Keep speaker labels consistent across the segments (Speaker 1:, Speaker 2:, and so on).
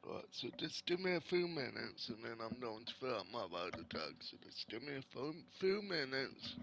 Speaker 1: Right, so just give me a few minutes and then I'm going to fill up my water jug. So just give me a few minutes.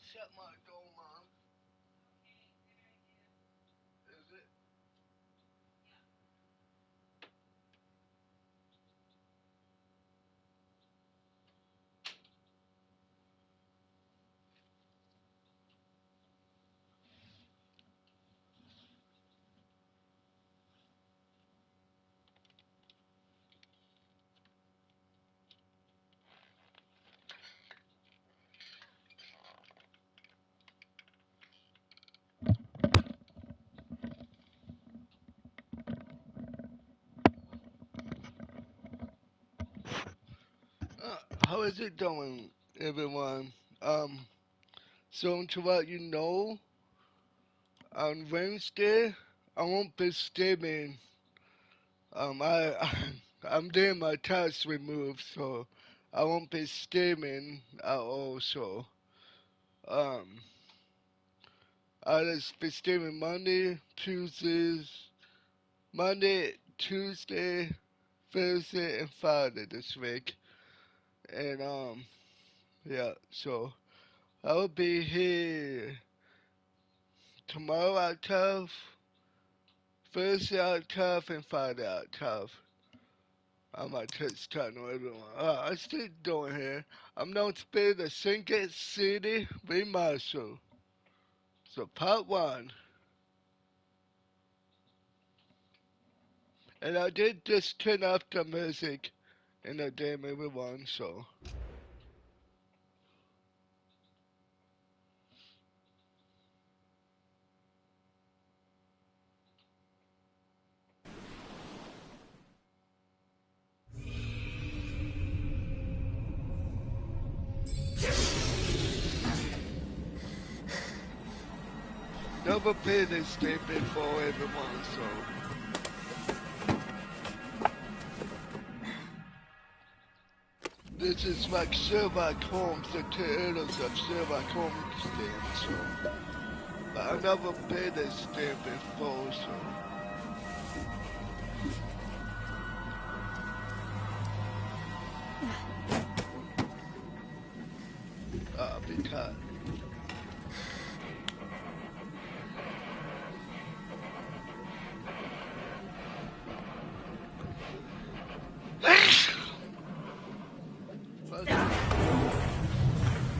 Speaker 1: shut my dome on. Is it? How is it going, everyone? So to what you know, on Wednesday, I won't be streaming. I'm getting my tax removed, so I won't be streaming at all. So, um, I'll just be streaming Monday, Tuesday, Thursday, and Friday this week. And yeah. So I'll be here tomorrow at 12, Thursday at 12, and Friday at 12. I might touch channel everyone. I still doing here. I'm going to play the Sinking City Remaster. So part 1. And I did just turn off the music in the game everyone, so. Never played this game before everyone, so. This is like Sherlock Holmes, the tales of Sherlock Holmes game, so. But I never played this game before, so. I'll be cut.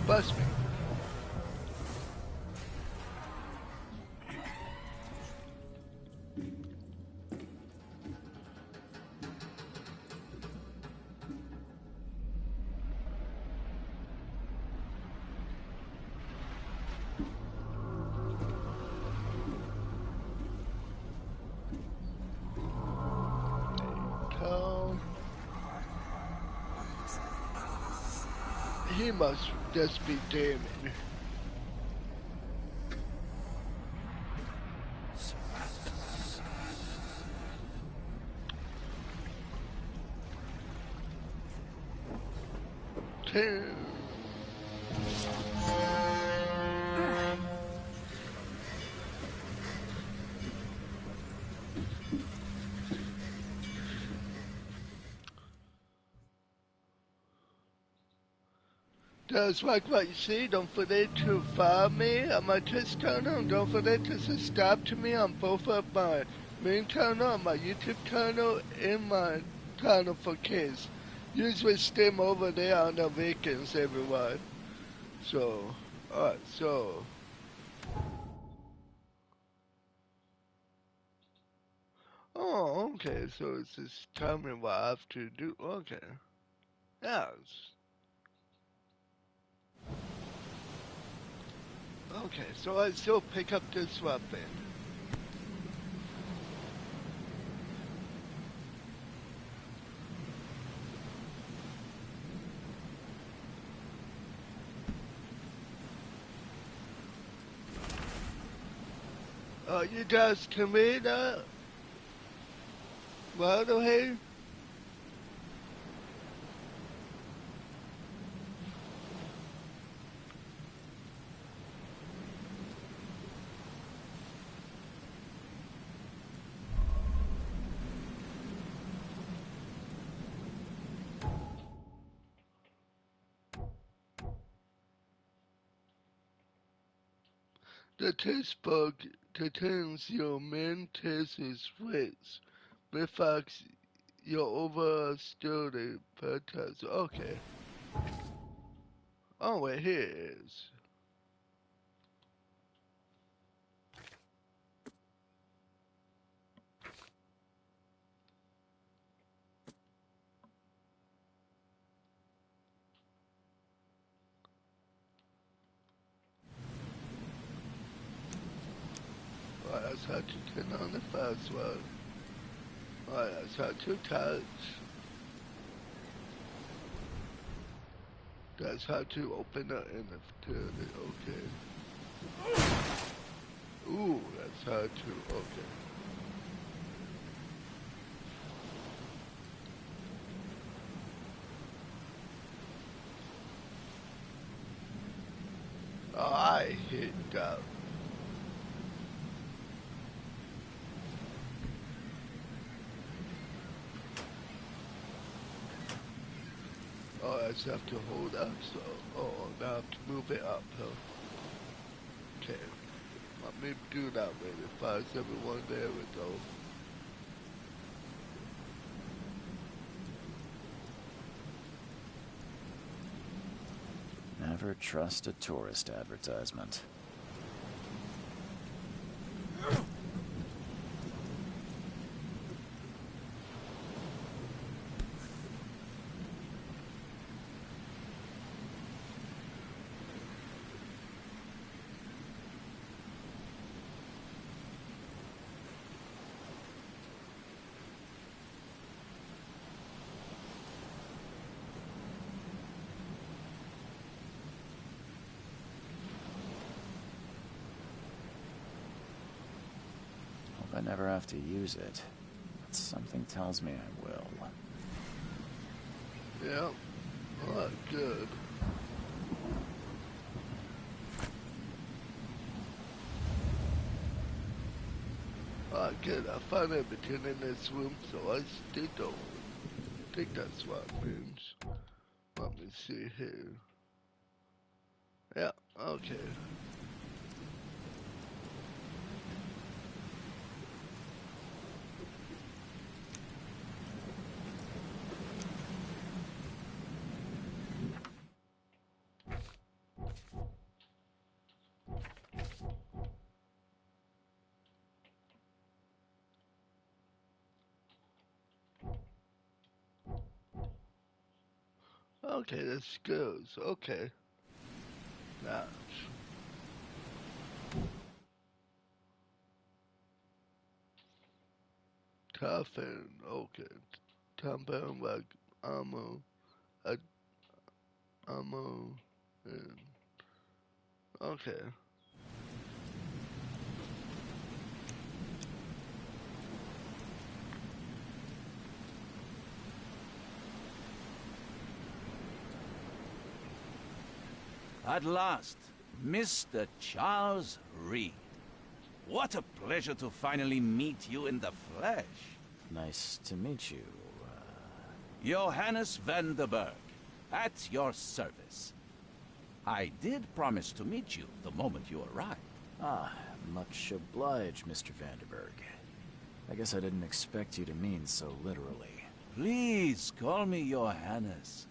Speaker 1: Bust me. He must just be damning. That's like what you see. Don't forget to follow me on my Twitch channel. And don't forget to subscribe to me on both of my main channel, my YouTube channel, and my channel for kids. Usually stream over there on the weekends, everyone. So, alright, so. Oh, okay, so it's just telling me what I have to do. Okay. Yes. Okay, so I still pick up this weapon. You guys can read that? Right here? The taste bug contains your main taste traits, reflects your overall ability per test. Okay. Oh wait, here it is. Oh, that's how to turn on the first one. Oh, that's how to touch. That's how to open the inventory. Okay. Ooh, that's how to. Okay. Oh, I hate that. Oh, I just have to hold up, so, oh, now I have to move it up, huh? Okay, let me do that maybe, 571, there we go.
Speaker 2: Never trust a tourist advertisement. I never have to use it, but something tells me I will.
Speaker 1: Yeah, alright, good. Alright, good, I found everything in this room, so I still don't think that's what it means. Let me see here. Yeah, okay. Okay, this goes. Okay. Now. Toughen. Okay. Tampon like ammo. Uh, ammo. And, okay.
Speaker 3: At last, Mr. Charles Reed. What a pleasure to finally meet you in the flesh.
Speaker 2: Nice to meet you.
Speaker 3: Johannes van der Berg, at your service. I did promise to meet you the moment you arrived.
Speaker 2: Ah, much obliged, Mr. Vanderberg. I guess I didn't expect you to mean so literally.
Speaker 3: Please call me Johannes.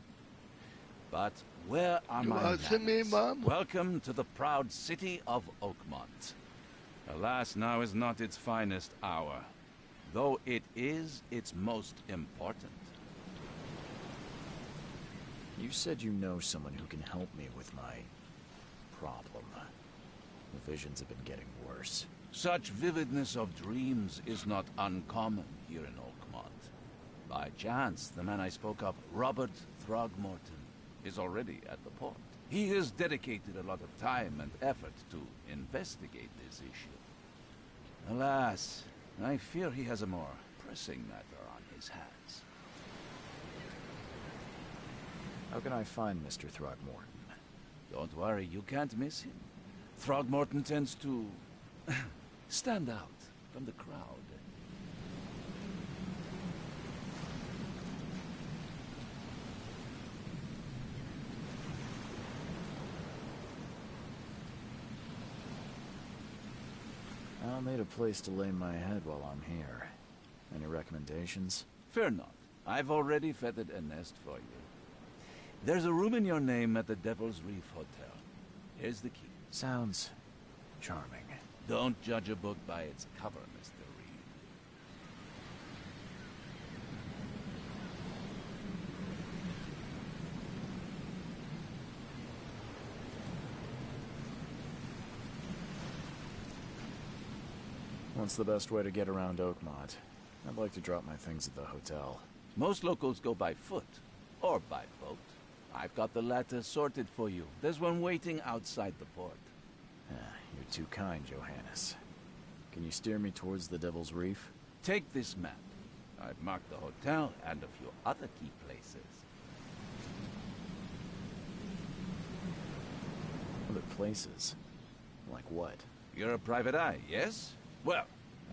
Speaker 3: But where are my
Speaker 1: want to me,
Speaker 3: manners?
Speaker 1: Mom?
Speaker 3: Welcome to the proud city of Oakmont. Alas, now is not its finest hour, though it is its most important.
Speaker 2: You said you know someone who can help me with my problem. The visions have been getting worse.
Speaker 3: Such vividness of dreams is not uncommon here in Oakmont. By chance, the man I spoke of, Robert Throgmorton, is already at the port. He has dedicated a lot of time and effort to investigate this issue. Alas, I fear he has a more pressing matter on his hands.
Speaker 2: How can I find Mr. Throgmorton?
Speaker 3: Don't worry, you can't miss him. Throgmorton tends to stand out from the crowd.
Speaker 2: I'll need a place to lay my head while I'm here. Any recommendations?
Speaker 3: Fear not. I've already fettered a nest for you. There's a room in your name at the Devil's Reef Hotel. Here's the key.
Speaker 2: Sounds charming.
Speaker 3: Don't judge a book by its cover, Mr. Reed.
Speaker 2: What's the best way to get around Oakmont? I'd like to drop my things at the hotel.
Speaker 3: Most locals go by foot, or by boat. I've got the latter sorted for you. There's one waiting outside the port.
Speaker 2: You're too kind, Johannes. Can you steer me towards the Devil's Reef?
Speaker 3: Take this map. I've marked the hotel and a few other key places.
Speaker 2: Other places? Like what?
Speaker 3: You're a private eye, yes? Well,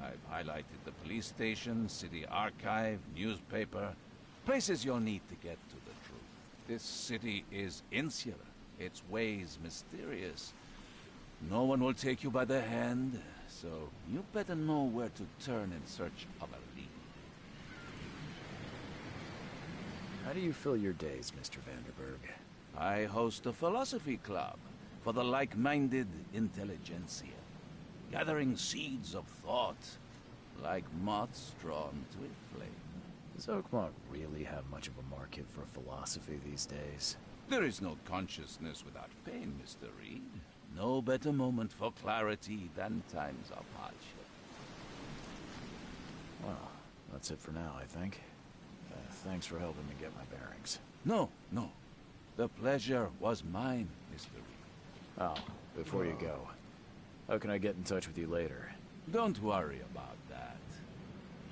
Speaker 3: I've highlighted the police station, city archive, newspaper. Places you'll need to get to the truth. This city is insular, its ways mysterious. No one will take you by the hand, so you better know where to turn in search of a lead.
Speaker 2: How do you fill your days, Mr. Vanderberg?
Speaker 3: I host a philosophy club for the like-minded intelligentsia, gathering seeds of thought, like moths drawn to a flame.
Speaker 2: Does Oakmont really have much of a market for philosophy these days?
Speaker 3: There is no consciousness without pain, Mr. Reed. No better moment for clarity than times of hardship.
Speaker 2: Well, that's it for now, I think. Thanks for helping me get my bearings.
Speaker 3: No. The pleasure was mine, Mr. Reed.
Speaker 2: Oh, before you go, how can I get in touch with you later?
Speaker 3: Don't worry about that.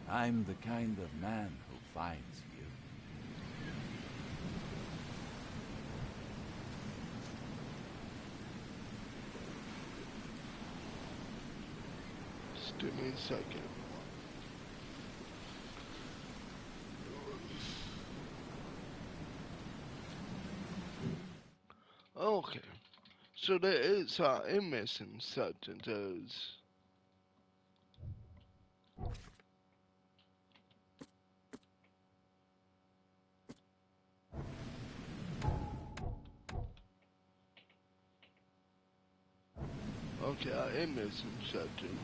Speaker 3: I'm the kind of man who finds you.
Speaker 1: Just give me a second. Okay. So there is inmates and such and those. Okay, inmates and such and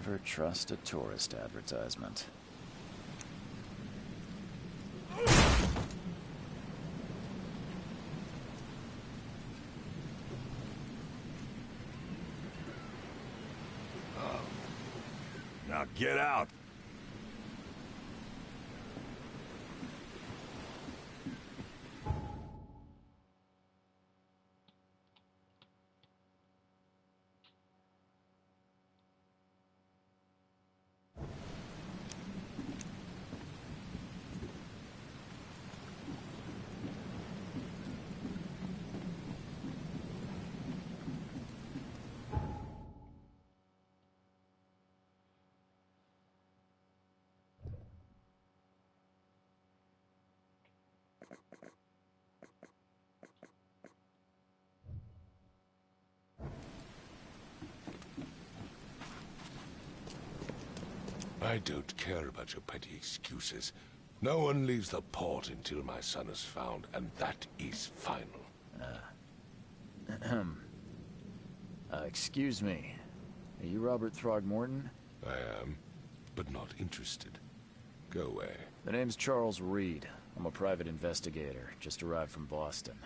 Speaker 2: Never trust a tourist advertisement.
Speaker 4: Now get out! I don't care about your petty excuses. No one leaves the port until my son is found, and that is final.
Speaker 2: Excuse me. Are you Robert Throgmorton?
Speaker 4: I am, but not interested. Go away.
Speaker 2: The name's Charles Reed. I'm a private investigator, just arrived from Boston.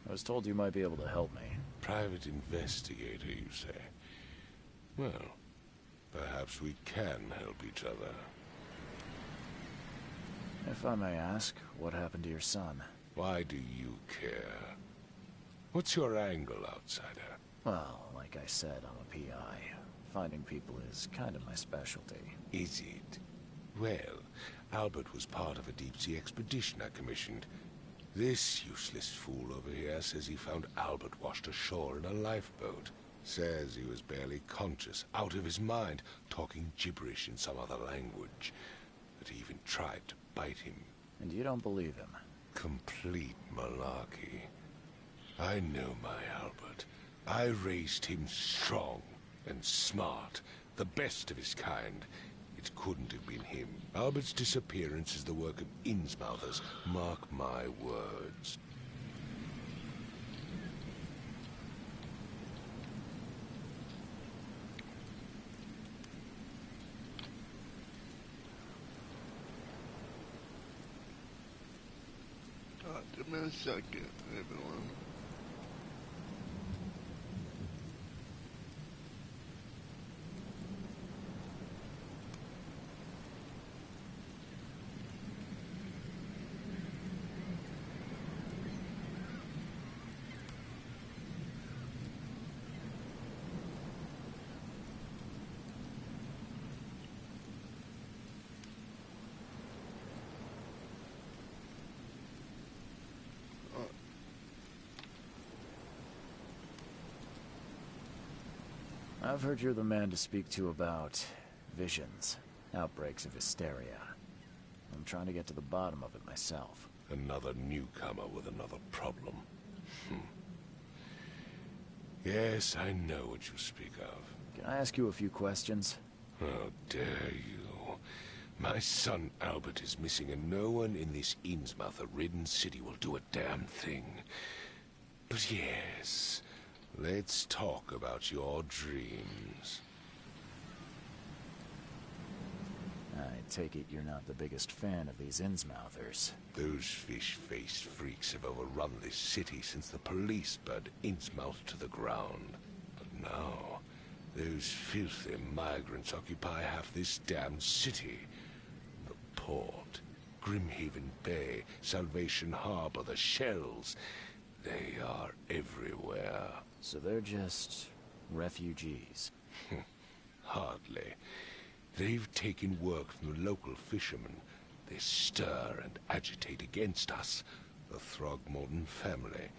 Speaker 2: I was told you might be able to help me.
Speaker 4: Private investigator, you say? Well, perhaps we can help each other.
Speaker 2: If I may ask, what happened to your son?
Speaker 4: Why do you care? What's your angle, outsider?
Speaker 2: Well, like I said, I'm a PI. Finding people is kind of my specialty.
Speaker 4: Is it? Well, Albert was part of a deep-sea expedition I commissioned. This useless fool over here says he found Albert washed ashore in a lifeboat. Says he was barely conscious, out of his mind, talking gibberish in some other language. That he even tried to bite him.
Speaker 2: And you don't believe him?
Speaker 4: Complete malarkey. I know my Albert. I raised him strong and smart, the best of his kind. It couldn't have been him. Albert's disappearance is the work of Innsmouthers. Mark my words.
Speaker 1: Give me a second, everyone.
Speaker 2: I've heard you're the man to speak to about visions, outbreaks of hysteria. I'm trying to get to the bottom of it myself.
Speaker 4: Another newcomer with another problem. Yes, I know what you speak of.
Speaker 2: Can I ask you a few questions?
Speaker 4: How dare you? My son Albert is missing, and no one in this Innsmouther-ridden city will do a damn thing. But yes, let's talk about your dreams.
Speaker 2: I take it you're not the biggest fan of these Innsmouthers.
Speaker 4: Those fish-faced freaks have overrun this city since the police burned Innsmouth to the ground. But now, those filthy migrants occupy half this damned city. The port, Grimhaven Bay, Salvation Harbor, the shells. They are everywhere.
Speaker 2: So they're just refugees.
Speaker 4: Hardly. They've taken work from the local fishermen. They stir and agitate against us, the Throgmorton family.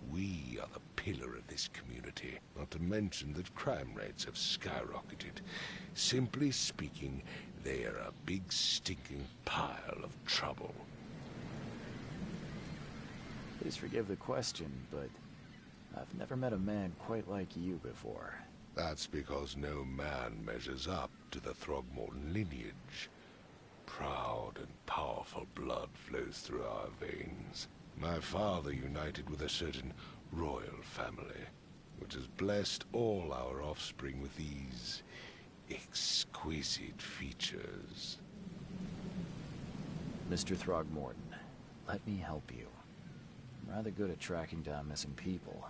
Speaker 4: We are the pillar of this community, not to mention that crime rates have skyrocketed. Simply speaking, they are a big stinking pile of trouble.
Speaker 2: Please forgive the question, but I've never met a man quite like you before.
Speaker 4: That's because no man measures up to the Throgmorton lineage. Proud and powerful blood flows through our veins. My father united with a certain royal family, which has blessed all our offspring with these exquisite features.
Speaker 2: Mr. Throgmorton, let me help you. I'm rather good at tracking down missing people.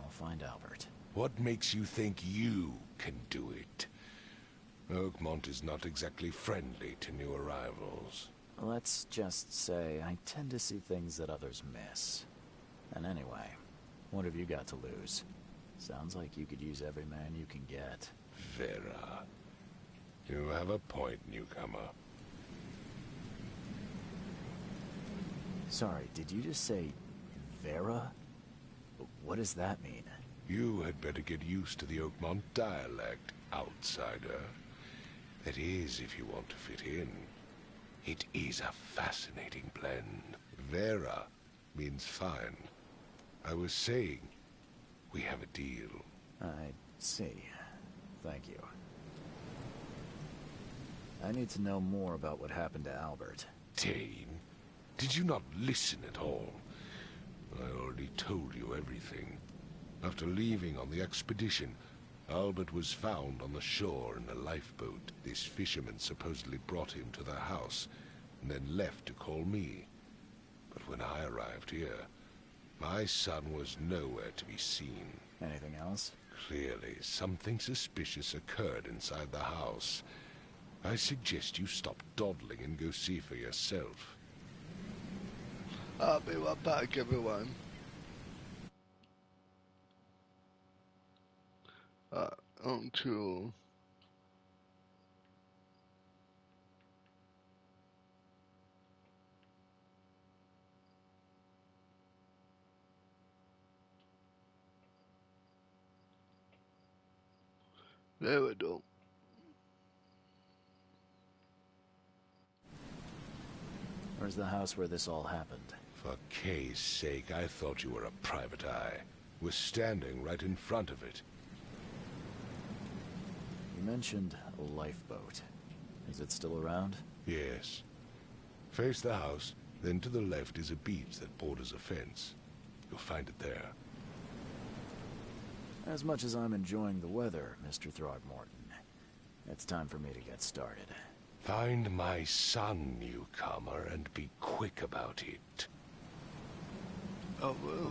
Speaker 2: I'll find Albert.
Speaker 4: What makes you think you can do it? Oakmont is not exactly friendly to new arrivals.
Speaker 2: Let's just say I tend to see things that others miss. And anyway, what have you got to lose? Sounds like you could use every man you can get.
Speaker 4: Vera. You have a point, newcomer.
Speaker 2: Sorry, did you just say Vera? What does that mean?
Speaker 4: You had better get used to the Oakmont dialect, outsider. That is, if you want to fit in. It is a fascinating blend. Vera means fine. I was saying, we have a deal.
Speaker 2: I see. Thank you. I need to know more about what happened to Albert.
Speaker 4: Dane, did you not listen at all? I already told you everything. After leaving on the expedition, Albert was found on the shore in a lifeboat. This fisherman supposedly brought him to their house, and then left to call me. But when I arrived here, My son was nowhere to be seen.
Speaker 2: Anything else?
Speaker 4: Clearly, something suspicious occurred inside the house. I suggest you stop dawdling and go see for yourself.
Speaker 1: I'll be right back, everyone. On to... There we go.
Speaker 2: Where's the house where this all happened?
Speaker 4: For Kay's sake, I thought you were a private eye. We're standing right in front of it.
Speaker 2: You mentioned a lifeboat. Is it still around?
Speaker 4: Yes. Face the house, then to the left is a beach that borders a fence. You'll find it there.
Speaker 2: As much as I'm enjoying the weather, Mr. Throgmorton, it's time for me to get started.
Speaker 4: Find my son, newcomer, and be quick about it.
Speaker 1: I will.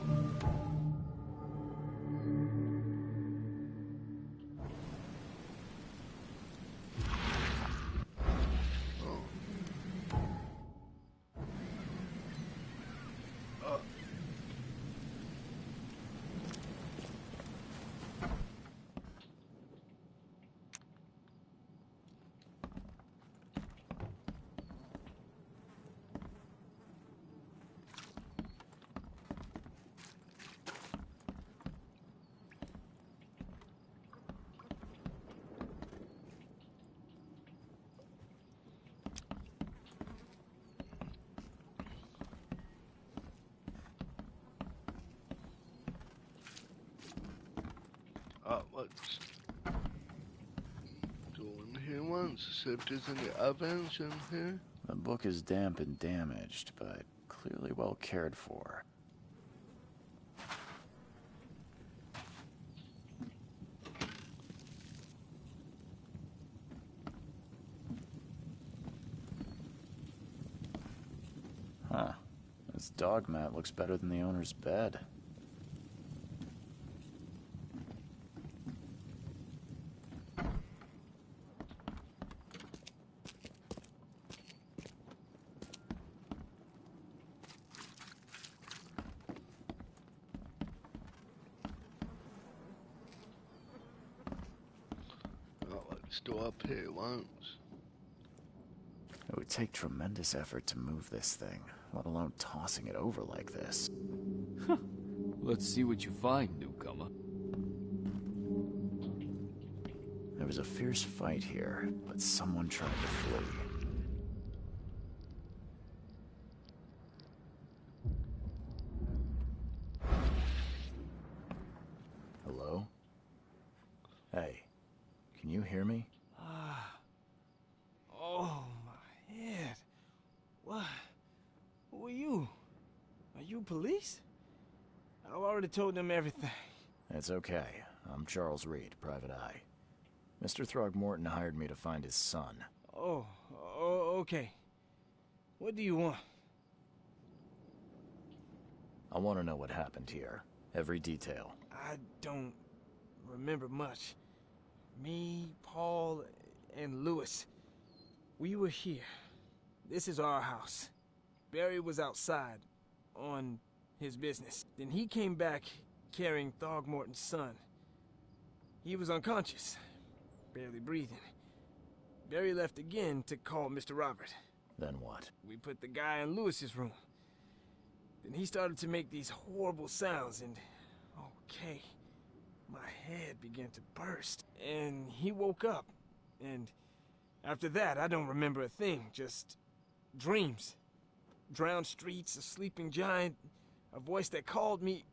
Speaker 1: What's doing here once? See if there's any ovens in here.
Speaker 2: The book is damp and damaged, but clearly well cared for. Huh. This dog mat looks better than the owner's bed.
Speaker 1: Let's go up here once.
Speaker 2: It would take tremendous effort to move this thing, let alone tossing it over like this.
Speaker 5: Let's see what you find, newcomer.
Speaker 2: There was a fierce fight here, but someone tried to flee. Hello? Hey, can you hear me?
Speaker 6: Oh, my head. What? Who are you? Are you police? I've already told them everything.
Speaker 2: It's okay. I'm Charles Reed, Private Eye. Mr. Throgmorton hired me to find his son.
Speaker 6: Oh, okay. What do you want?
Speaker 2: I want to know what happened here. Every detail.
Speaker 6: I don't remember much. Me, Paul, and Lewis. We were here. This is our house. Barry was outside, on his business. Then he came back carrying Throgmorton's son. He was unconscious, barely breathing. Barry left again to call Mr. Robert.
Speaker 2: Then what?
Speaker 6: We put the guy in Lewis's room. Then he started to make these horrible sounds and... okay. My head began to burst. And he woke up. And after that, I don't remember a thing. Just dreams. Drowned streets, a sleeping giant, a voice that called me.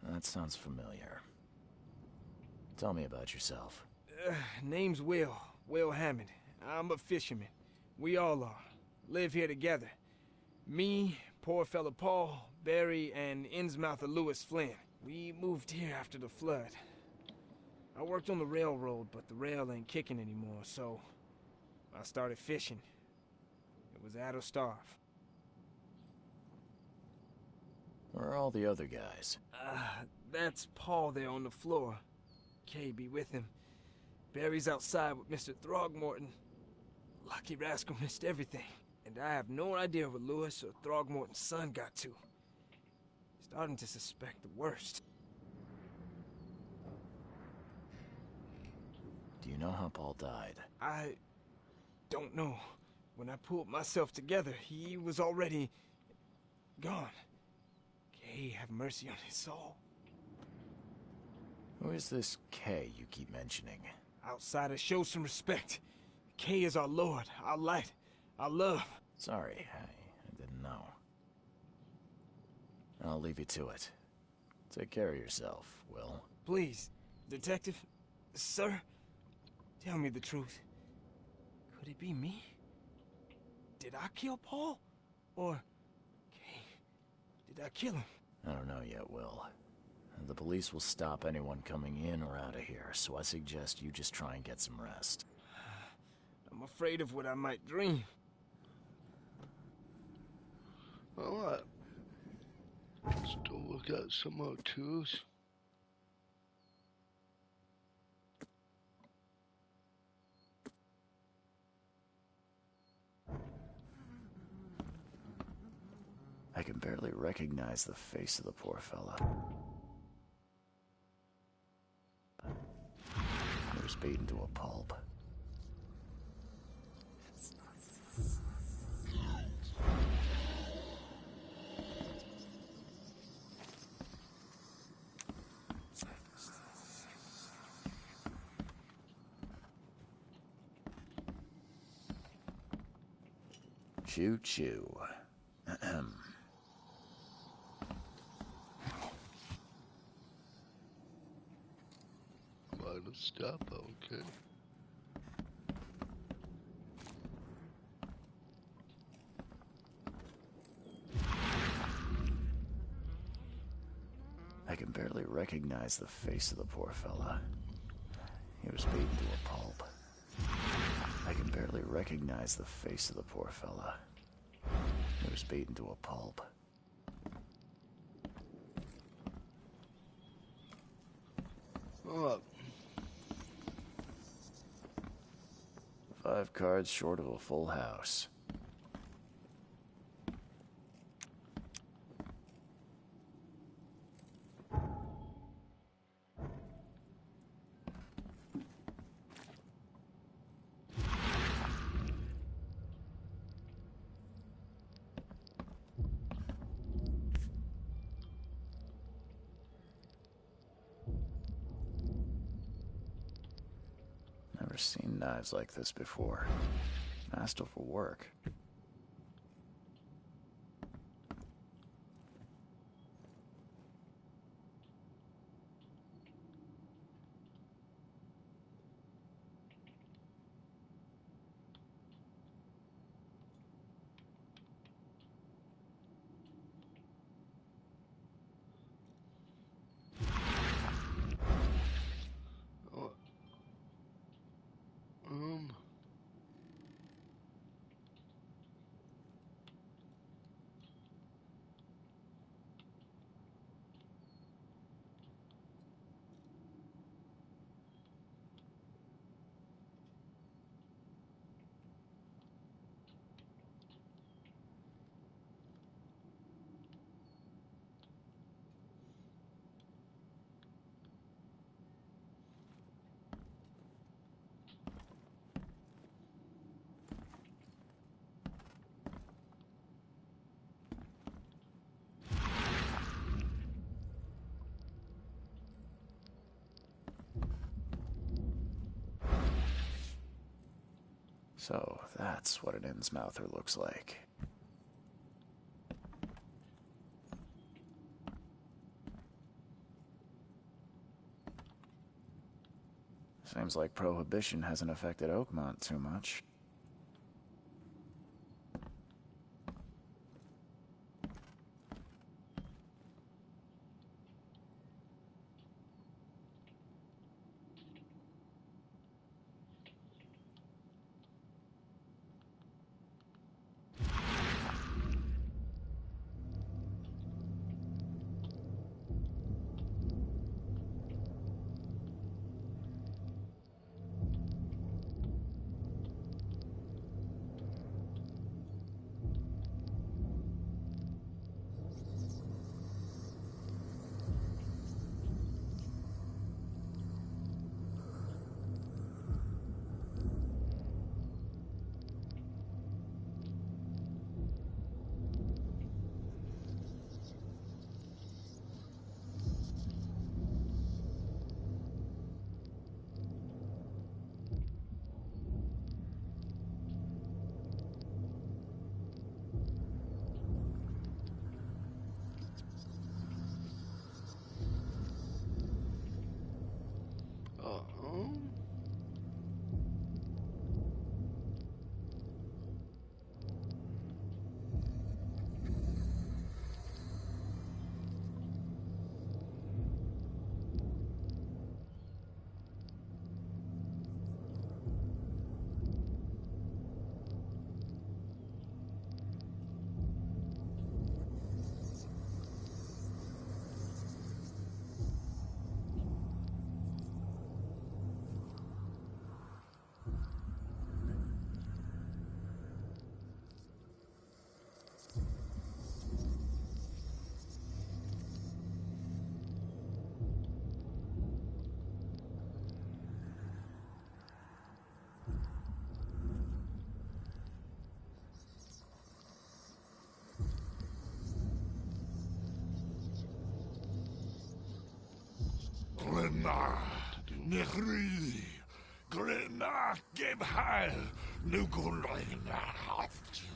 Speaker 2: That sounds familiar. Tell me about yourself.
Speaker 6: Name's Will. Will Hammond. I'm a fisherman. We all are. Live here together. Me, poor fella Paul, Barry, and Innsmouther Lewis Flynn. We moved here after the flood. I worked on the railroad, but the rail ain't kicking anymore, so I started fishing. It was at or starve.
Speaker 2: all the other guys?
Speaker 6: That's Paul there on the floor. Kay be with him. Barry's outside with Mr. Throgmorton. Lucky rascal missed everything. And I have no idea where Lewis or Throgmorton's son got to. Starting to suspect the worst.
Speaker 2: Do you know how Paul died?
Speaker 6: I don't know. When I pulled myself together, he was already gone. Kay have mercy on his soul.
Speaker 2: Who is this K you keep mentioning?
Speaker 6: Outsiders, show some respect. Kay is our lord, our light, our love.
Speaker 2: Sorry, I didn't know. I'll leave you to it. Take care of yourself, Will.
Speaker 6: Please, detective, sir, tell me the truth. Could it be me? Did I kill Paul? Or, Kay, did I kill him?
Speaker 2: I don't know yet, Will. The police will stop anyone coming in or out of here, so I suggest you just try and get some rest.
Speaker 6: I'm afraid of what I might dream.
Speaker 1: Alright. Let's go look at some more tools.
Speaker 2: I can barely recognize the face of the poor fella. He was beaten to a pulp. Choo choo. Ahem.
Speaker 1: Final stop, okay.
Speaker 2: I can barely recognize the face of the poor fella. He was beaten to a pulp. I can barely recognize the face of the poor fella. He was beaten to a pulp.
Speaker 1: Alright.
Speaker 2: 5 cards short of a full house. Never seen knives like this before. Masterful work. So, that's what an Innsmouther looks like. Seems like Prohibition hasn't affected Oakmont too much.
Speaker 4: Grimma, Nehri, Grimma, Gebheil, Nukulina, Haftin.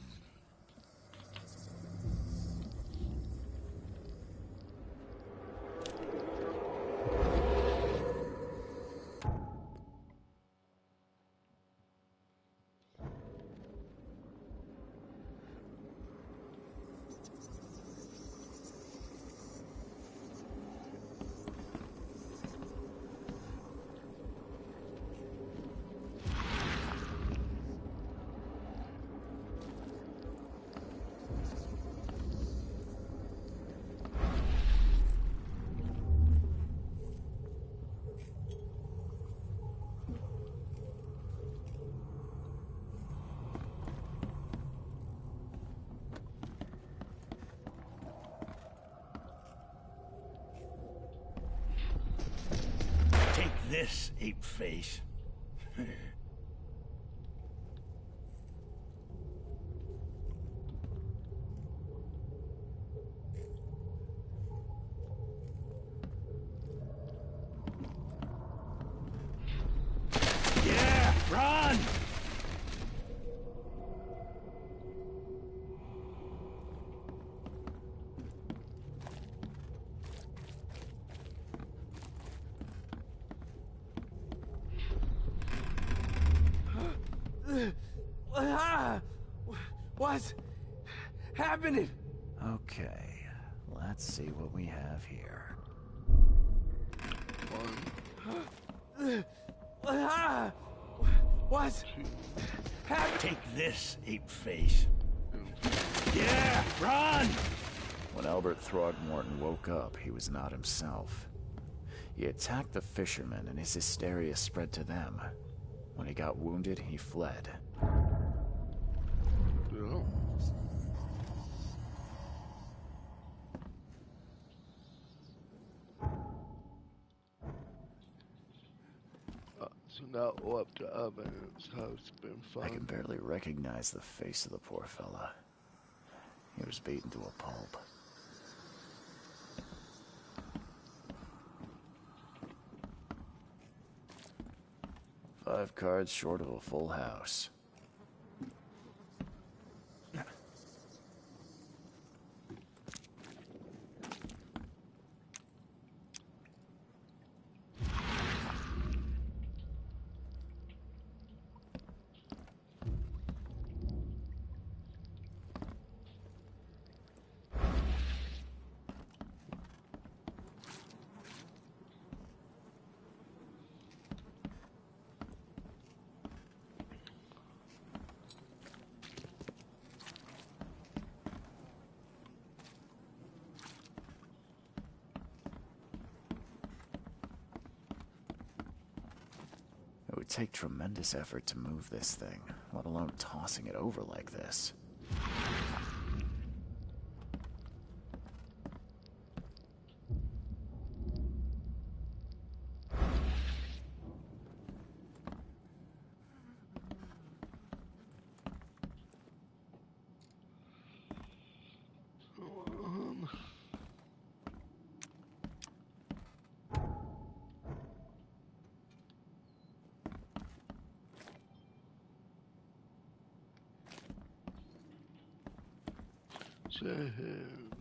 Speaker 7: Take this, ape face. Yeah, run!
Speaker 6: What's happening?
Speaker 2: Okay, let's see what we have here.
Speaker 6: What's happening?
Speaker 7: Take this, ape face. Yeah, run!
Speaker 2: When Albert Throgmorton woke up, he was not himself. He attacked the fishermen, and his hysteria spread to them. When he got wounded, he fled.
Speaker 1: Yeah. So now all up to evidence has been
Speaker 2: I can
Speaker 1: found.
Speaker 2: barely recognize the face of the poor fella. He was beaten to a pulp. Five cards short of a full house. It would take tremendous effort to move this thing, let alone tossing it over like this.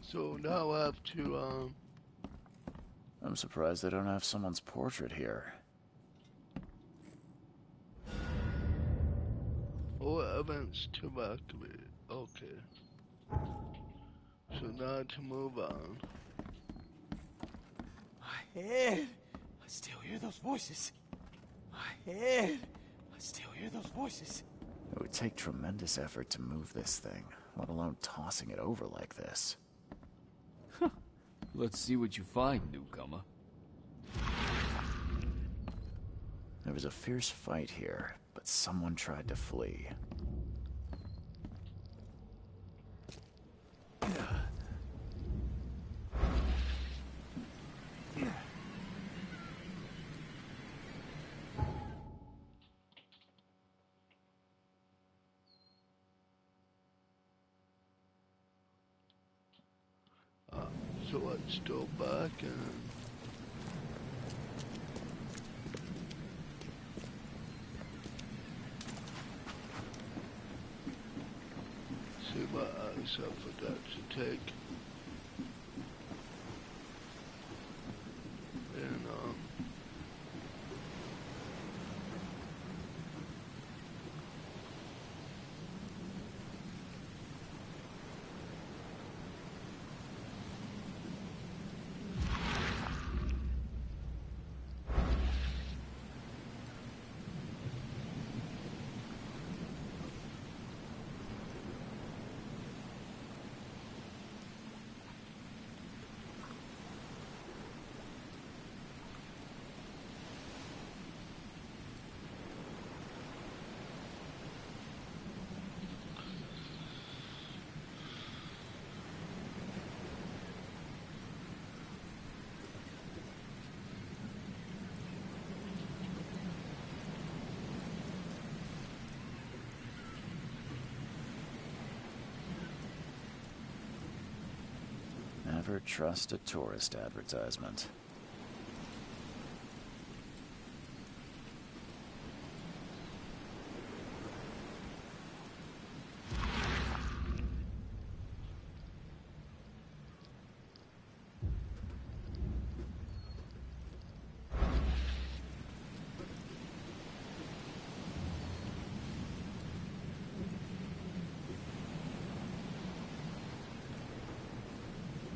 Speaker 1: So now I have to,
Speaker 2: I'm surprised they don't have someone's portrait here.
Speaker 1: all evidence to activate. Okay. So now to move on.
Speaker 6: My head. I still hear those voices. My head. I still hear those voices.
Speaker 2: It would take tremendous effort to move this thing, let alone tossing it over like this.
Speaker 5: Let's see what you find, newcomer.
Speaker 2: There was a fierce fight here, but someone tried to flee.
Speaker 1: So let's go back and place I forgot to take. And
Speaker 2: Never trust a tourist advertisement.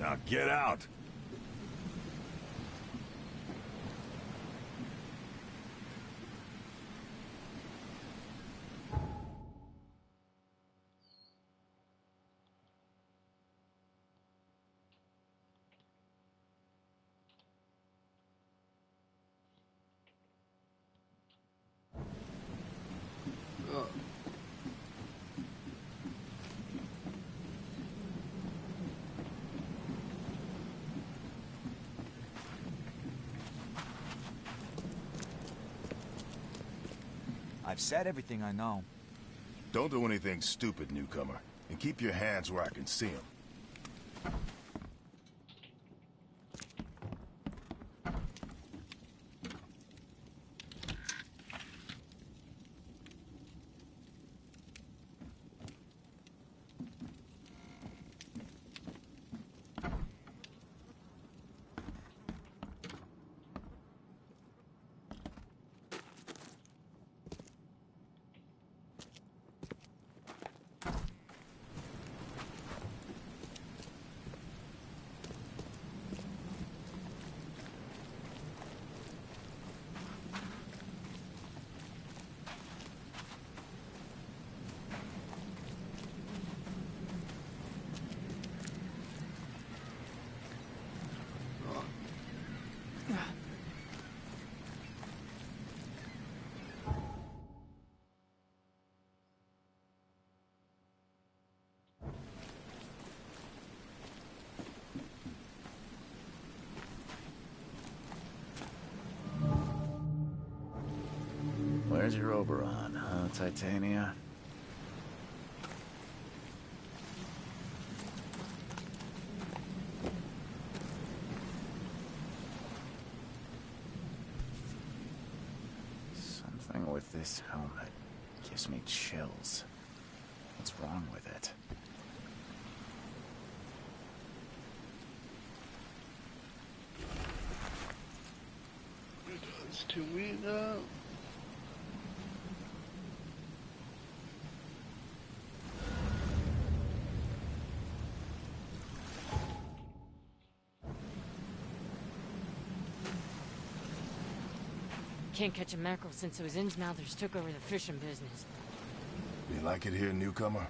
Speaker 7: Now get out!
Speaker 8: I've said everything I know.
Speaker 9: Don't do anything stupid, newcomer. And keep your hands where I can see them.
Speaker 2: Where's your Oberon, huh, Titania? Something with this helmet gives me chills. What's wrong with it?
Speaker 1: it's to me now.
Speaker 10: Can't catch a mackerel since those Innsmouthers took over the fishing business.
Speaker 9: You like it here, newcomer?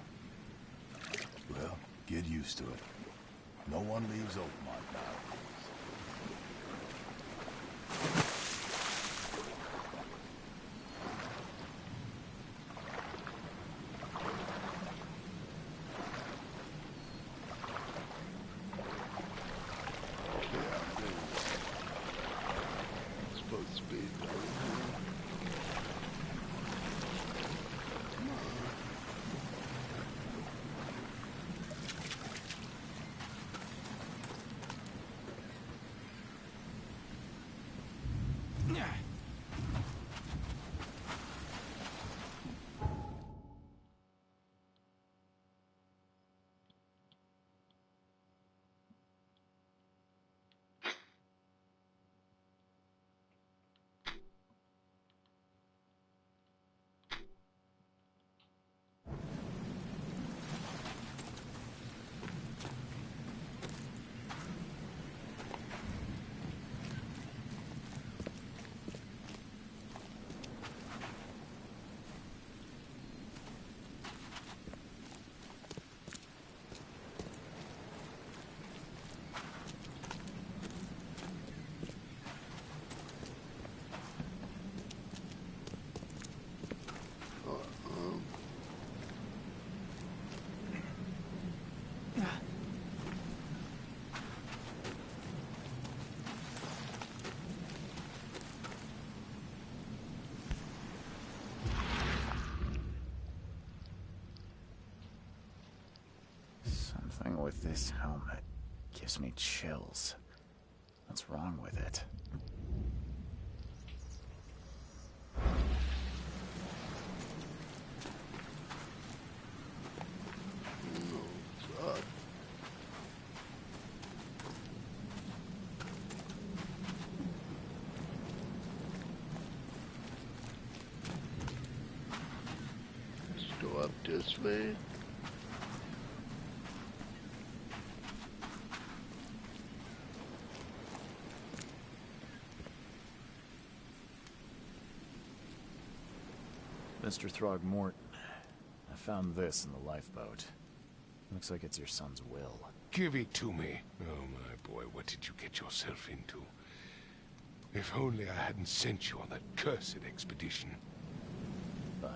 Speaker 9: Well, get used to it. No one leaves Oakmont now.
Speaker 1: Supposed to be down here. Come on.
Speaker 2: This helmet gives me chills. What's wrong with it?
Speaker 1: Oh, God. Let's go up this way.
Speaker 2: Mr. Throgmorton, I found this in the lifeboat. Looks like it's your son's will.
Speaker 4: Give it to me. Oh, my boy, what did you get yourself into? If only I hadn't sent you on that cursed expedition.
Speaker 2: Bye.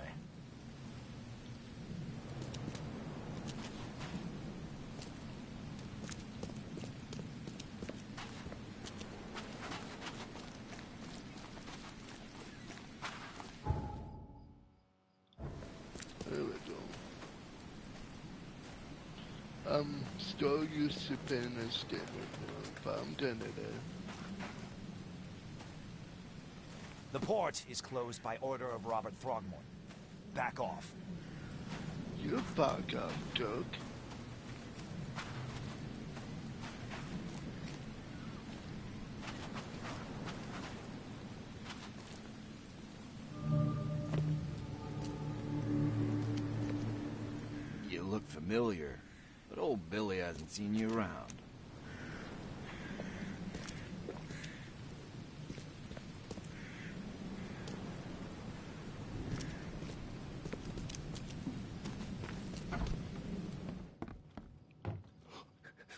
Speaker 1: There we go. I'm still used to playing this game but I'm done it.
Speaker 8: The port is closed by order of Robert Throgmorton. Back off.
Speaker 1: You back up, Doug.
Speaker 5: You look familiar, but old Billy hasn't seen you around.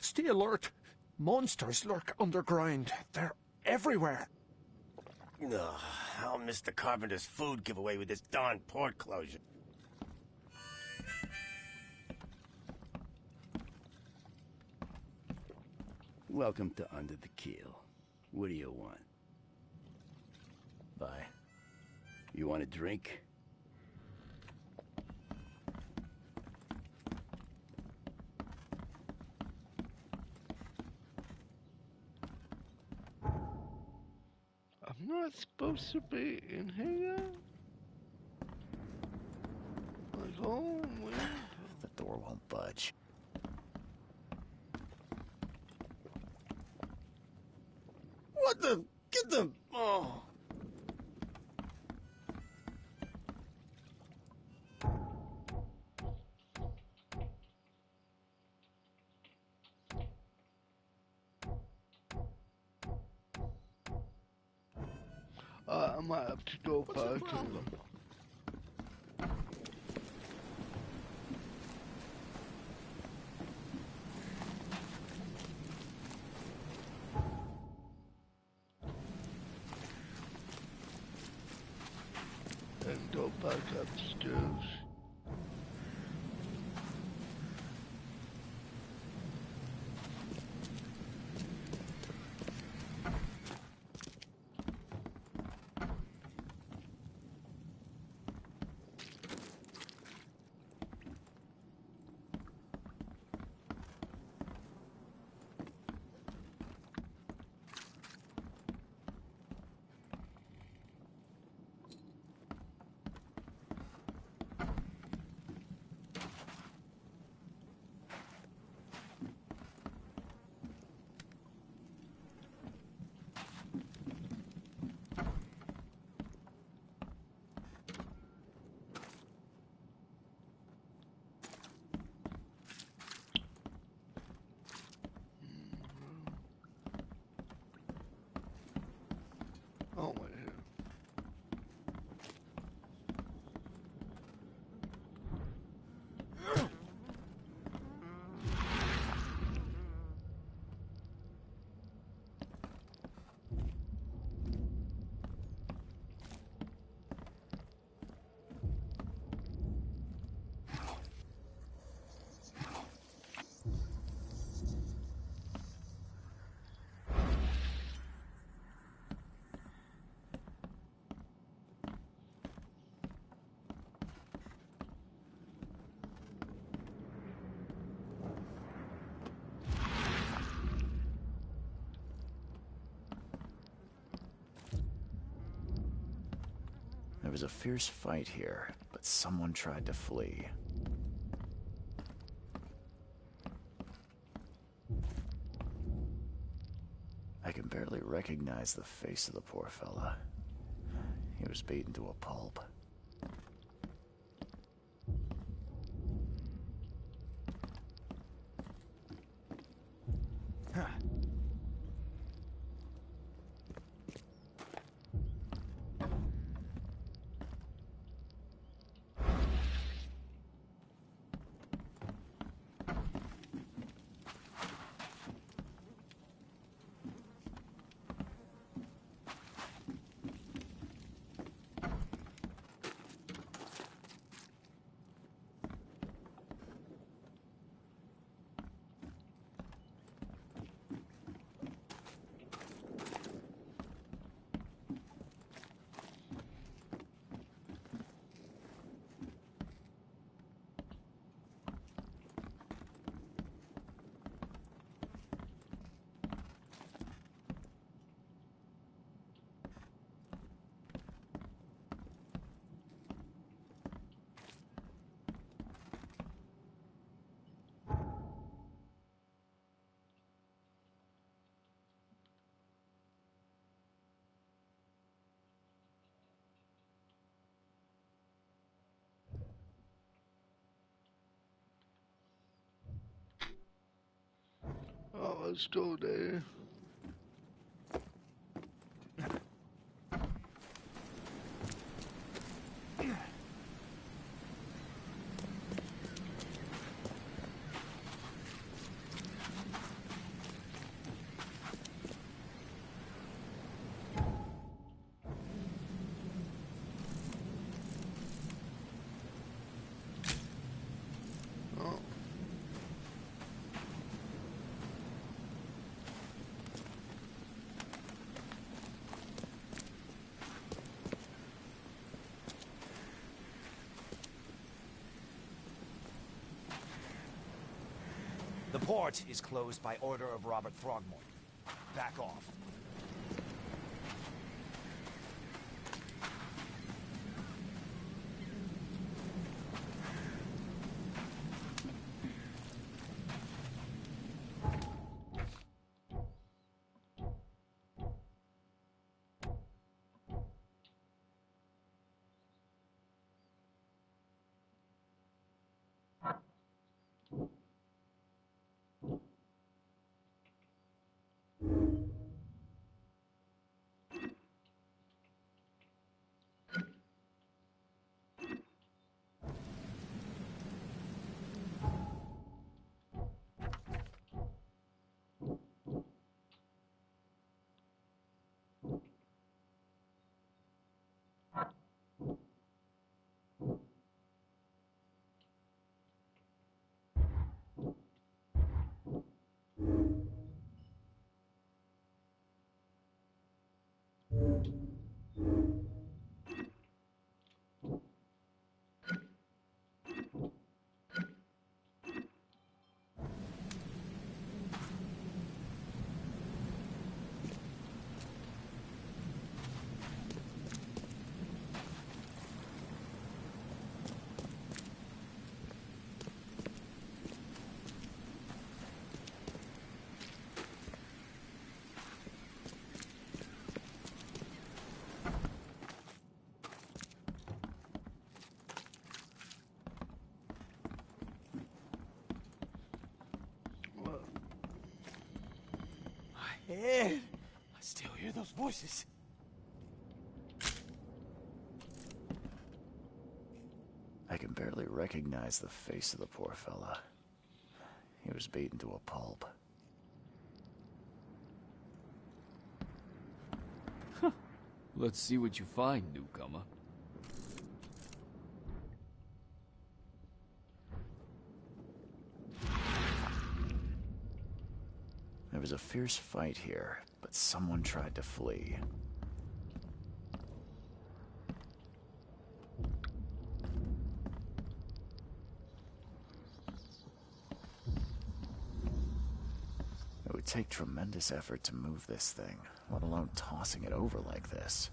Speaker 11: Stay alert. Monsters lurk underground. They're everywhere.
Speaker 7: Ugh, I'll miss the carpenter's food giveaway with this darn port closure. Welcome to Under the Keel. What do you want?
Speaker 2: Bye.
Speaker 7: You want a drink?
Speaker 1: I'm not supposed to be in here? Like, oh, man.
Speaker 2: The door won't budge.
Speaker 7: What the? Get the... Oh.
Speaker 1: I might have to go back and... and go back upstairs. Oh, my God.
Speaker 2: was a fierce fight here, but someone tried to flee. I can barely recognize the face of the poor fella. He was beaten to a pulp.
Speaker 1: Oh, let's go there.
Speaker 8: The port is closed by order of Robert Throgmorton. Back off.
Speaker 6: Ed, I still hear those voices.
Speaker 2: I can barely recognize the face of the poor fella. He was beaten to a pulp.
Speaker 5: Let's see what you find, newcomer.
Speaker 2: There was a fierce fight here, but someone tried to flee. It would take tremendous effort to move this thing, let alone tossing it over like this.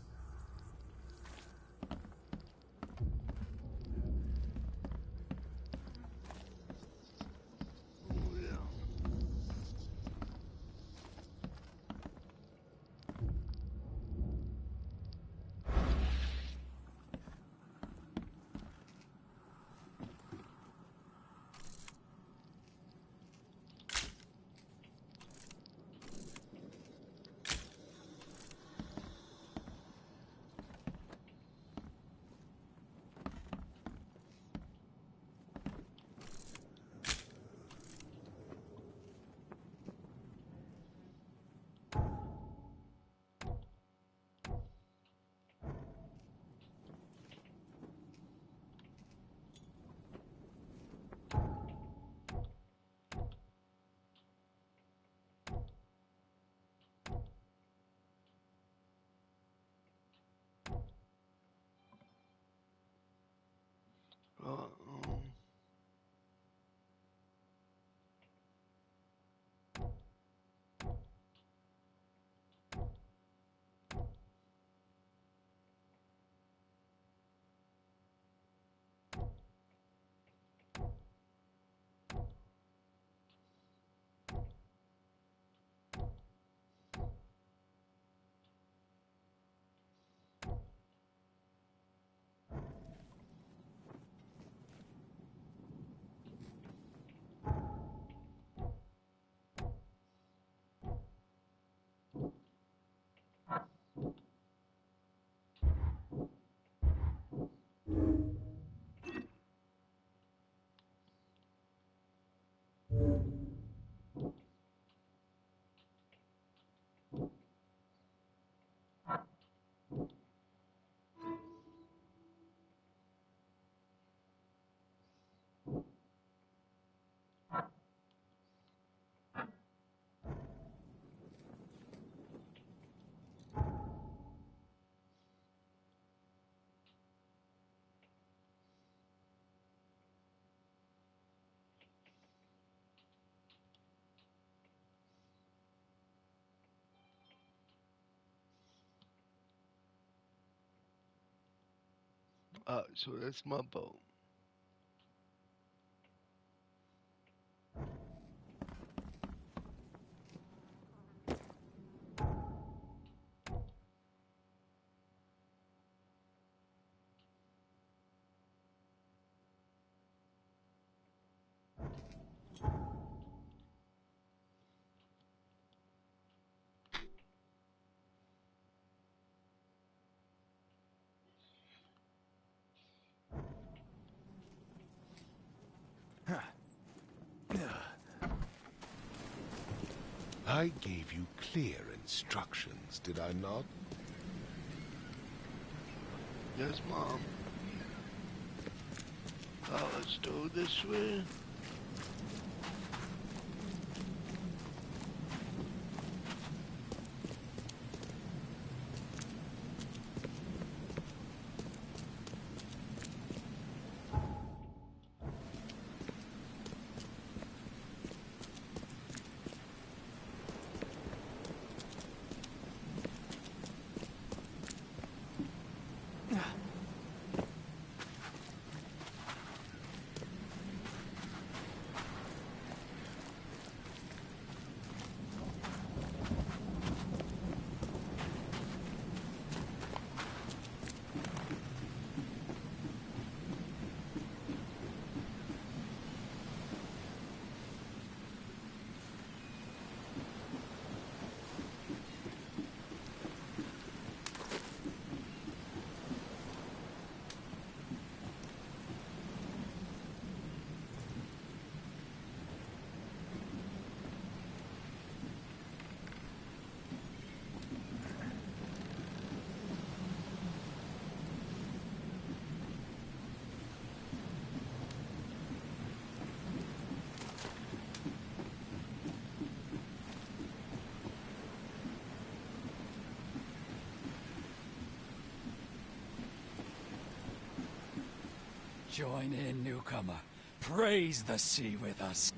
Speaker 1: Uh-oh. So that's my boat.
Speaker 4: I gave you clear instructions, did I not?
Speaker 1: Yes, Mom. Let's do it this way.
Speaker 5: Join in, newcomer. Praise the sea with us.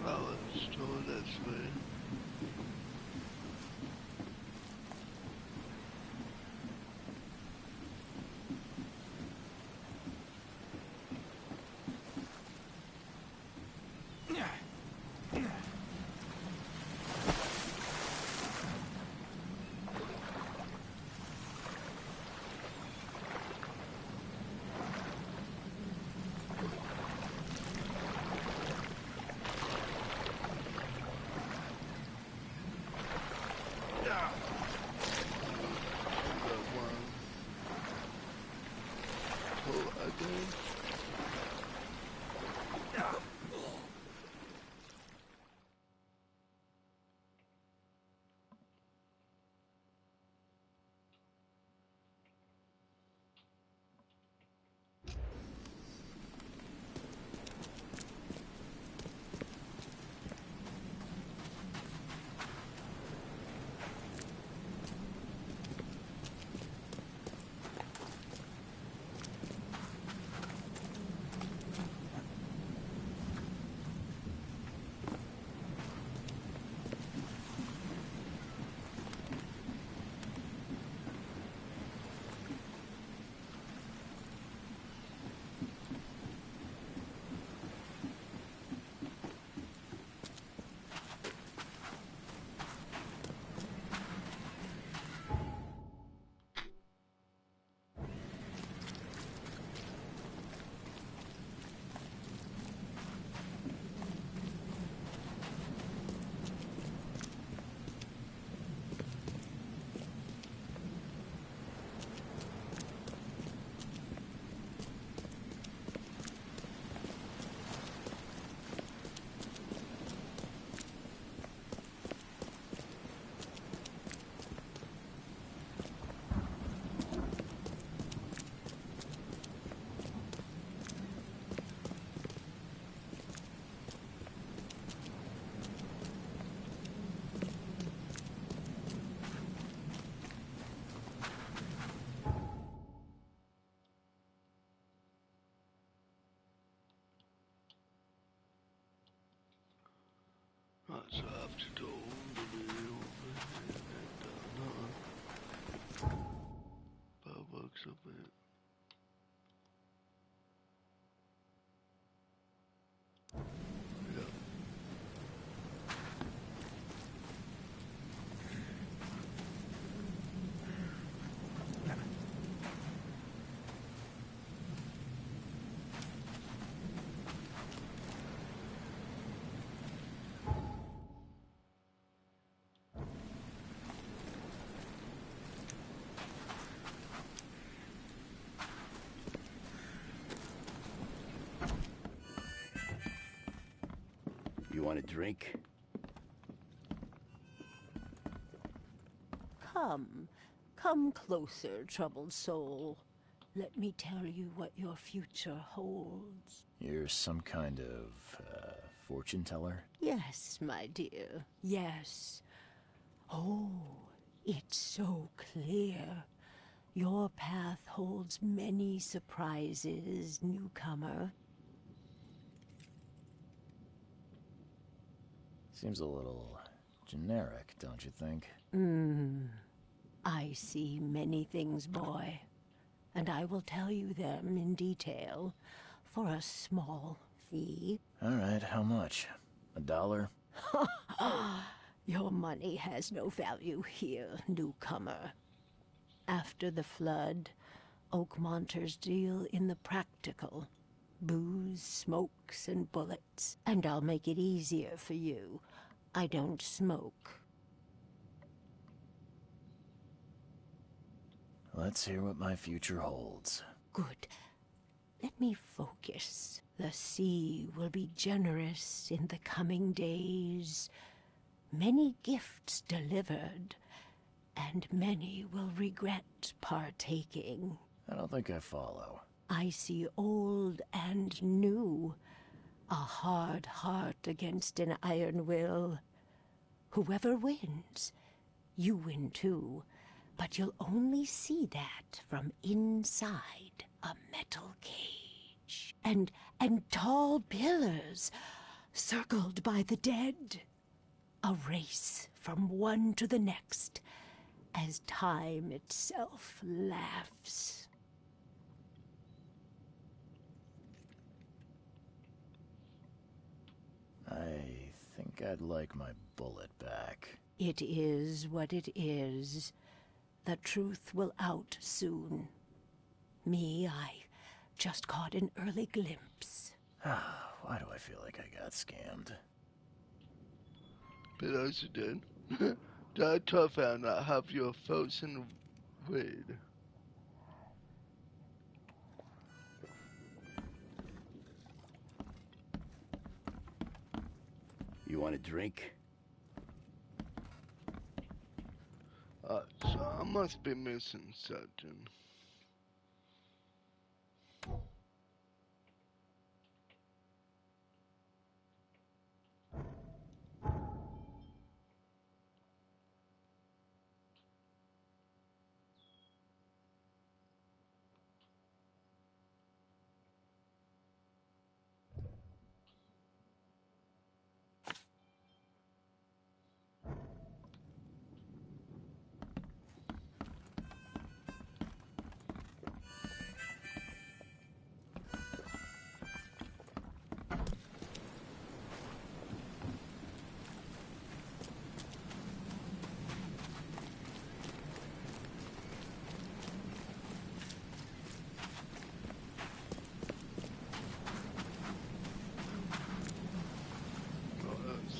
Speaker 1: Let's do it this way. So I have to go all the way over here and down, huh? That works a bit. Yeah.
Speaker 7: You want a drink?
Speaker 12: Come closer, troubled soul. Let me tell you what your future holds.
Speaker 2: You're some kind of, fortune teller?
Speaker 12: Yes, my dear, yes. Oh, it's so clear. Your path holds many surprises, newcomer.
Speaker 2: Seems a little generic, don't you think?
Speaker 12: I see many things, boy, and I will tell you them in detail for a small fee.
Speaker 2: All right, how much? $1?
Speaker 12: Your money has no value here, newcomer. After the flood, Oakmonters deal in the practical. Booze, smokes, and bullets. And I'll make it easier for you. I don't smoke.
Speaker 2: Let's hear what my future holds.
Speaker 12: Good. Let me focus. The sea will be generous in the coming days. Many gifts delivered, and many will regret partaking.
Speaker 2: I don't think I follow.
Speaker 12: I see old and new. A hard heart against an iron will. Whoever wins, you win too. But you'll only see that from inside a metal cage. And tall pillars, circled by the dead. A race from one to the next, as time itself laughs.
Speaker 2: I think I'd like my bullet back.
Speaker 12: It is what it is. The truth will out soon. Me, I just caught an early glimpse.
Speaker 2: Why do I feel like I got scammed?
Speaker 1: Because you did. That tough and not have your frozen weed.
Speaker 7: You want a drink?
Speaker 1: So I must be missing something.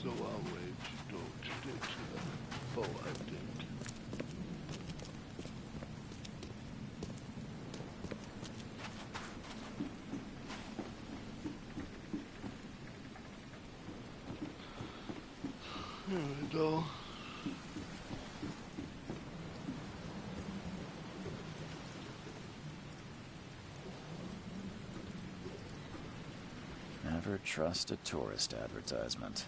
Speaker 1: So I'll wait to go straight to the bow, I think. There we go.
Speaker 2: Never trust a tourist advertisement.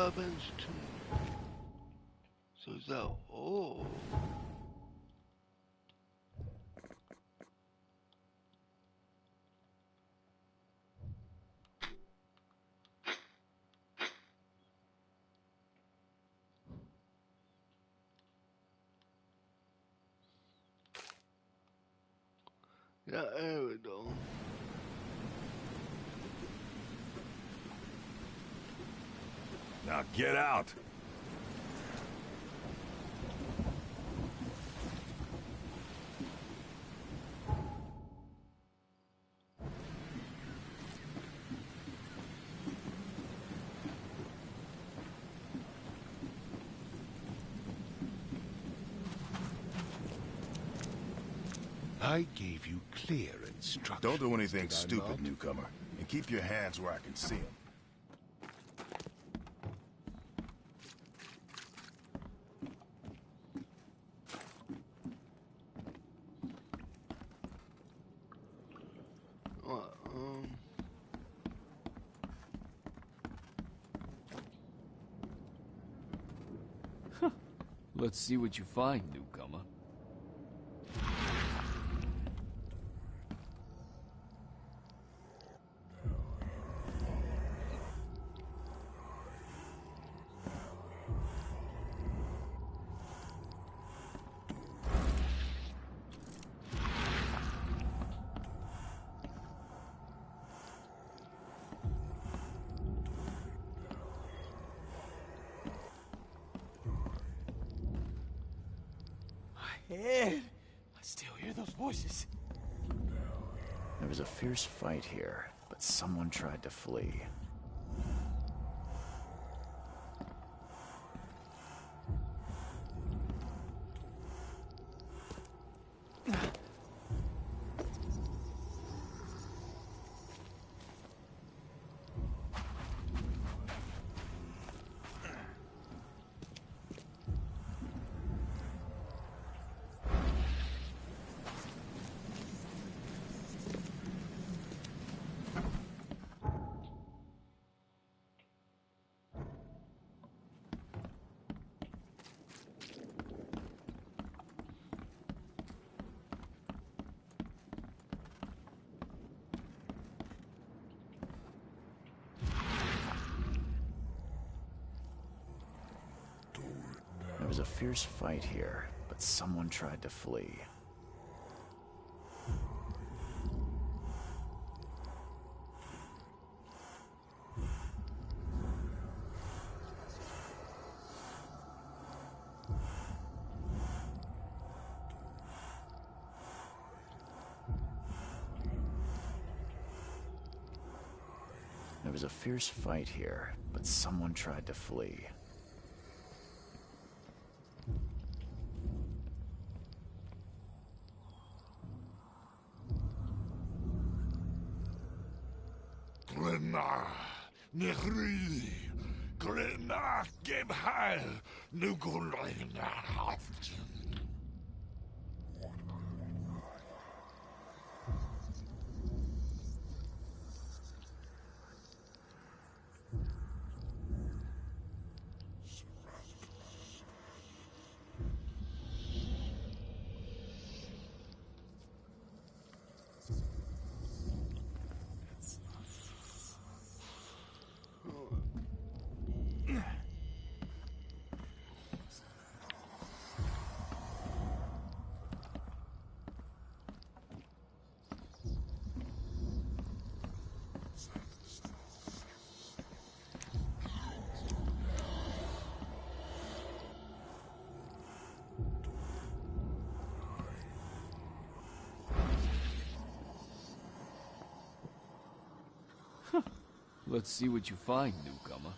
Speaker 1: half-submerged tomb. So is that all? Yeah, there we go.
Speaker 9: Now get out.
Speaker 4: I gave you clear instructions.
Speaker 9: Don't do anything
Speaker 4: did I
Speaker 9: stupid,
Speaker 4: not?
Speaker 9: newcomer. And keep your hands where I can see them.
Speaker 5: Let's see what you find, newcomer.
Speaker 6: Ed, I still hear those voices.
Speaker 2: There was a fierce fight here, but someone tried to flee. There was a fierce fight here, but someone tried to flee. There was a fierce fight here, but someone tried to flee.
Speaker 13: Grenna, Nehri, Grenna, Gebhal, Nugulina,
Speaker 5: Let's see what you find, newcomer.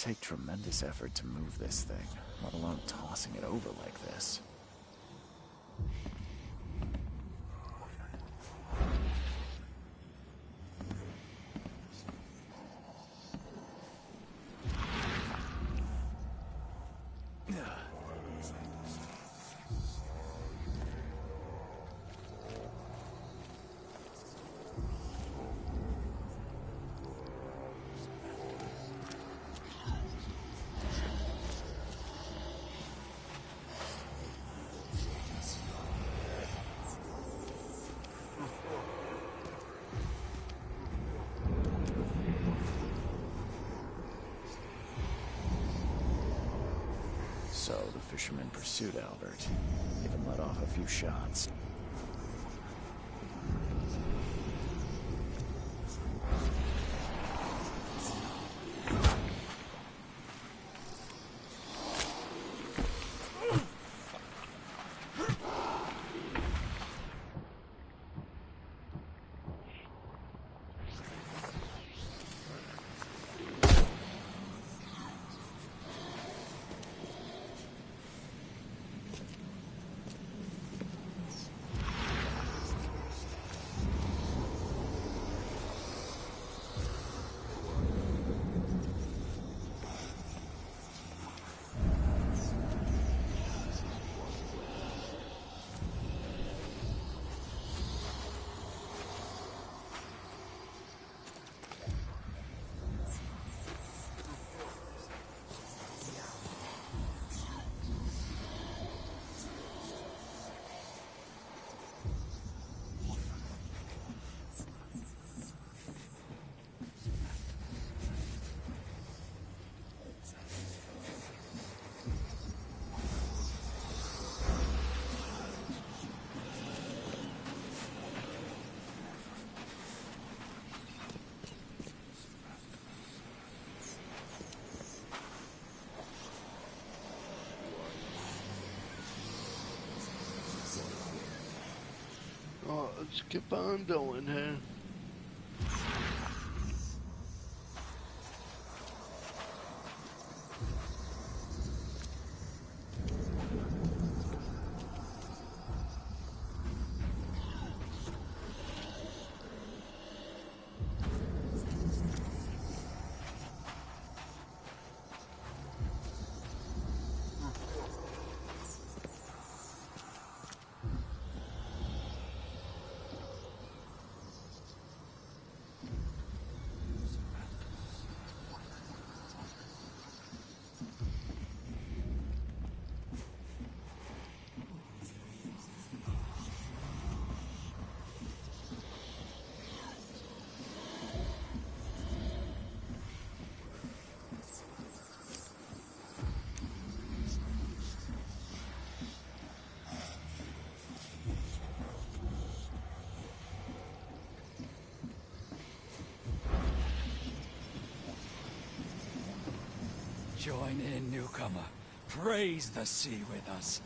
Speaker 2: take tremendous effort to move this thing, let alone tossing it over like this. So the fisherman pursued Albert, even let off a few shots.
Speaker 1: Oh, let's keep on going here.
Speaker 5: Join in, newcomer. Praise the sea with us.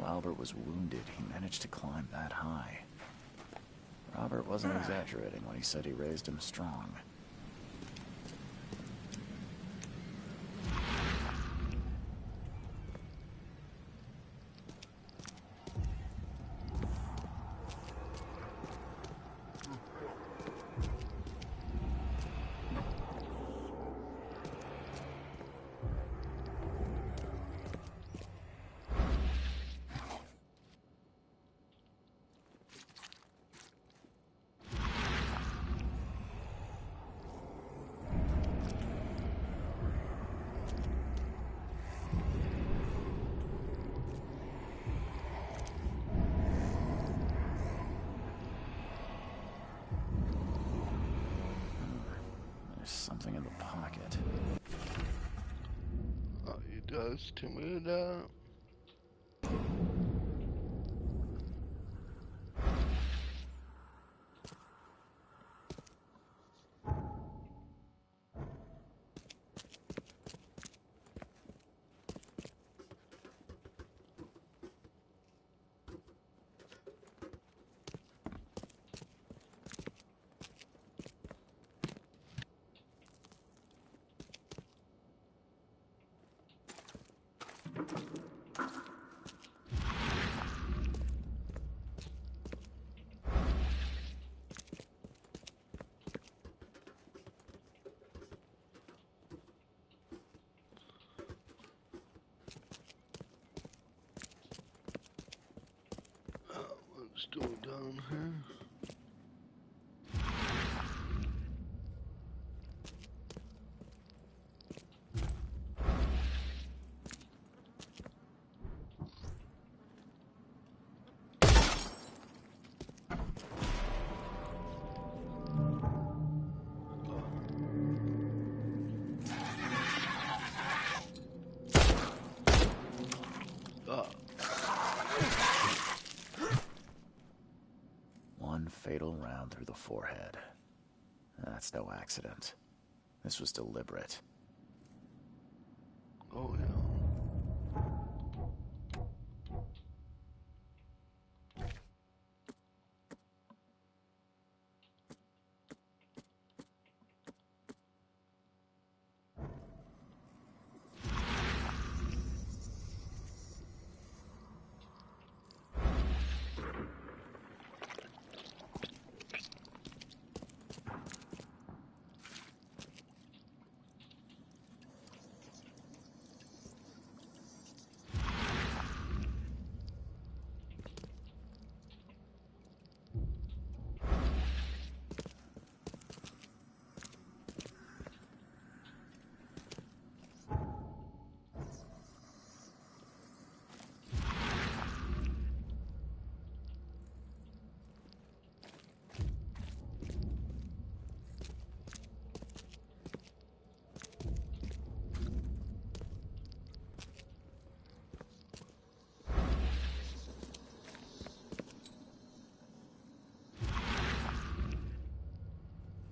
Speaker 2: Albert was wounded, he managed to climb that high. Robert wasn't exaggerating when he said he raised him strong. Something in the pocket.
Speaker 1: Oh, he does to me that. Let's go down here.
Speaker 2: One fatal round through the forehead. That's no accident. This was deliberate.
Speaker 1: Oh, yeah.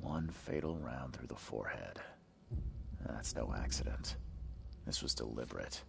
Speaker 2: One fatal round through the forehead. That's no accident. This was deliberate.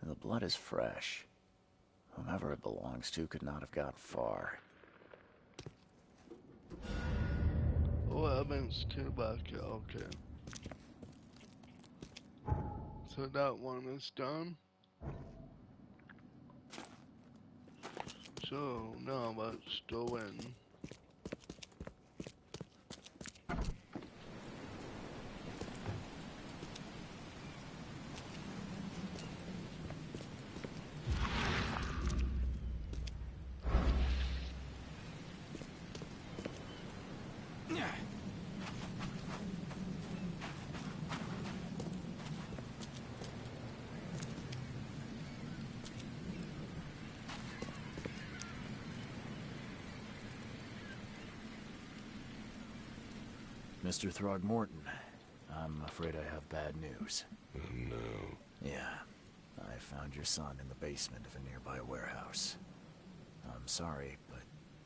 Speaker 2: The blood is fresh. Whomever it belongs to could not have got far.
Speaker 1: Oh, evidence came back. Yeah, okay. So that one is done. So now let's go in.
Speaker 2: Mr. Throgmorton. I'm afraid I have bad news.
Speaker 4: Oh, no.
Speaker 2: Yeah. I found your son in the basement of a nearby warehouse. I'm sorry, but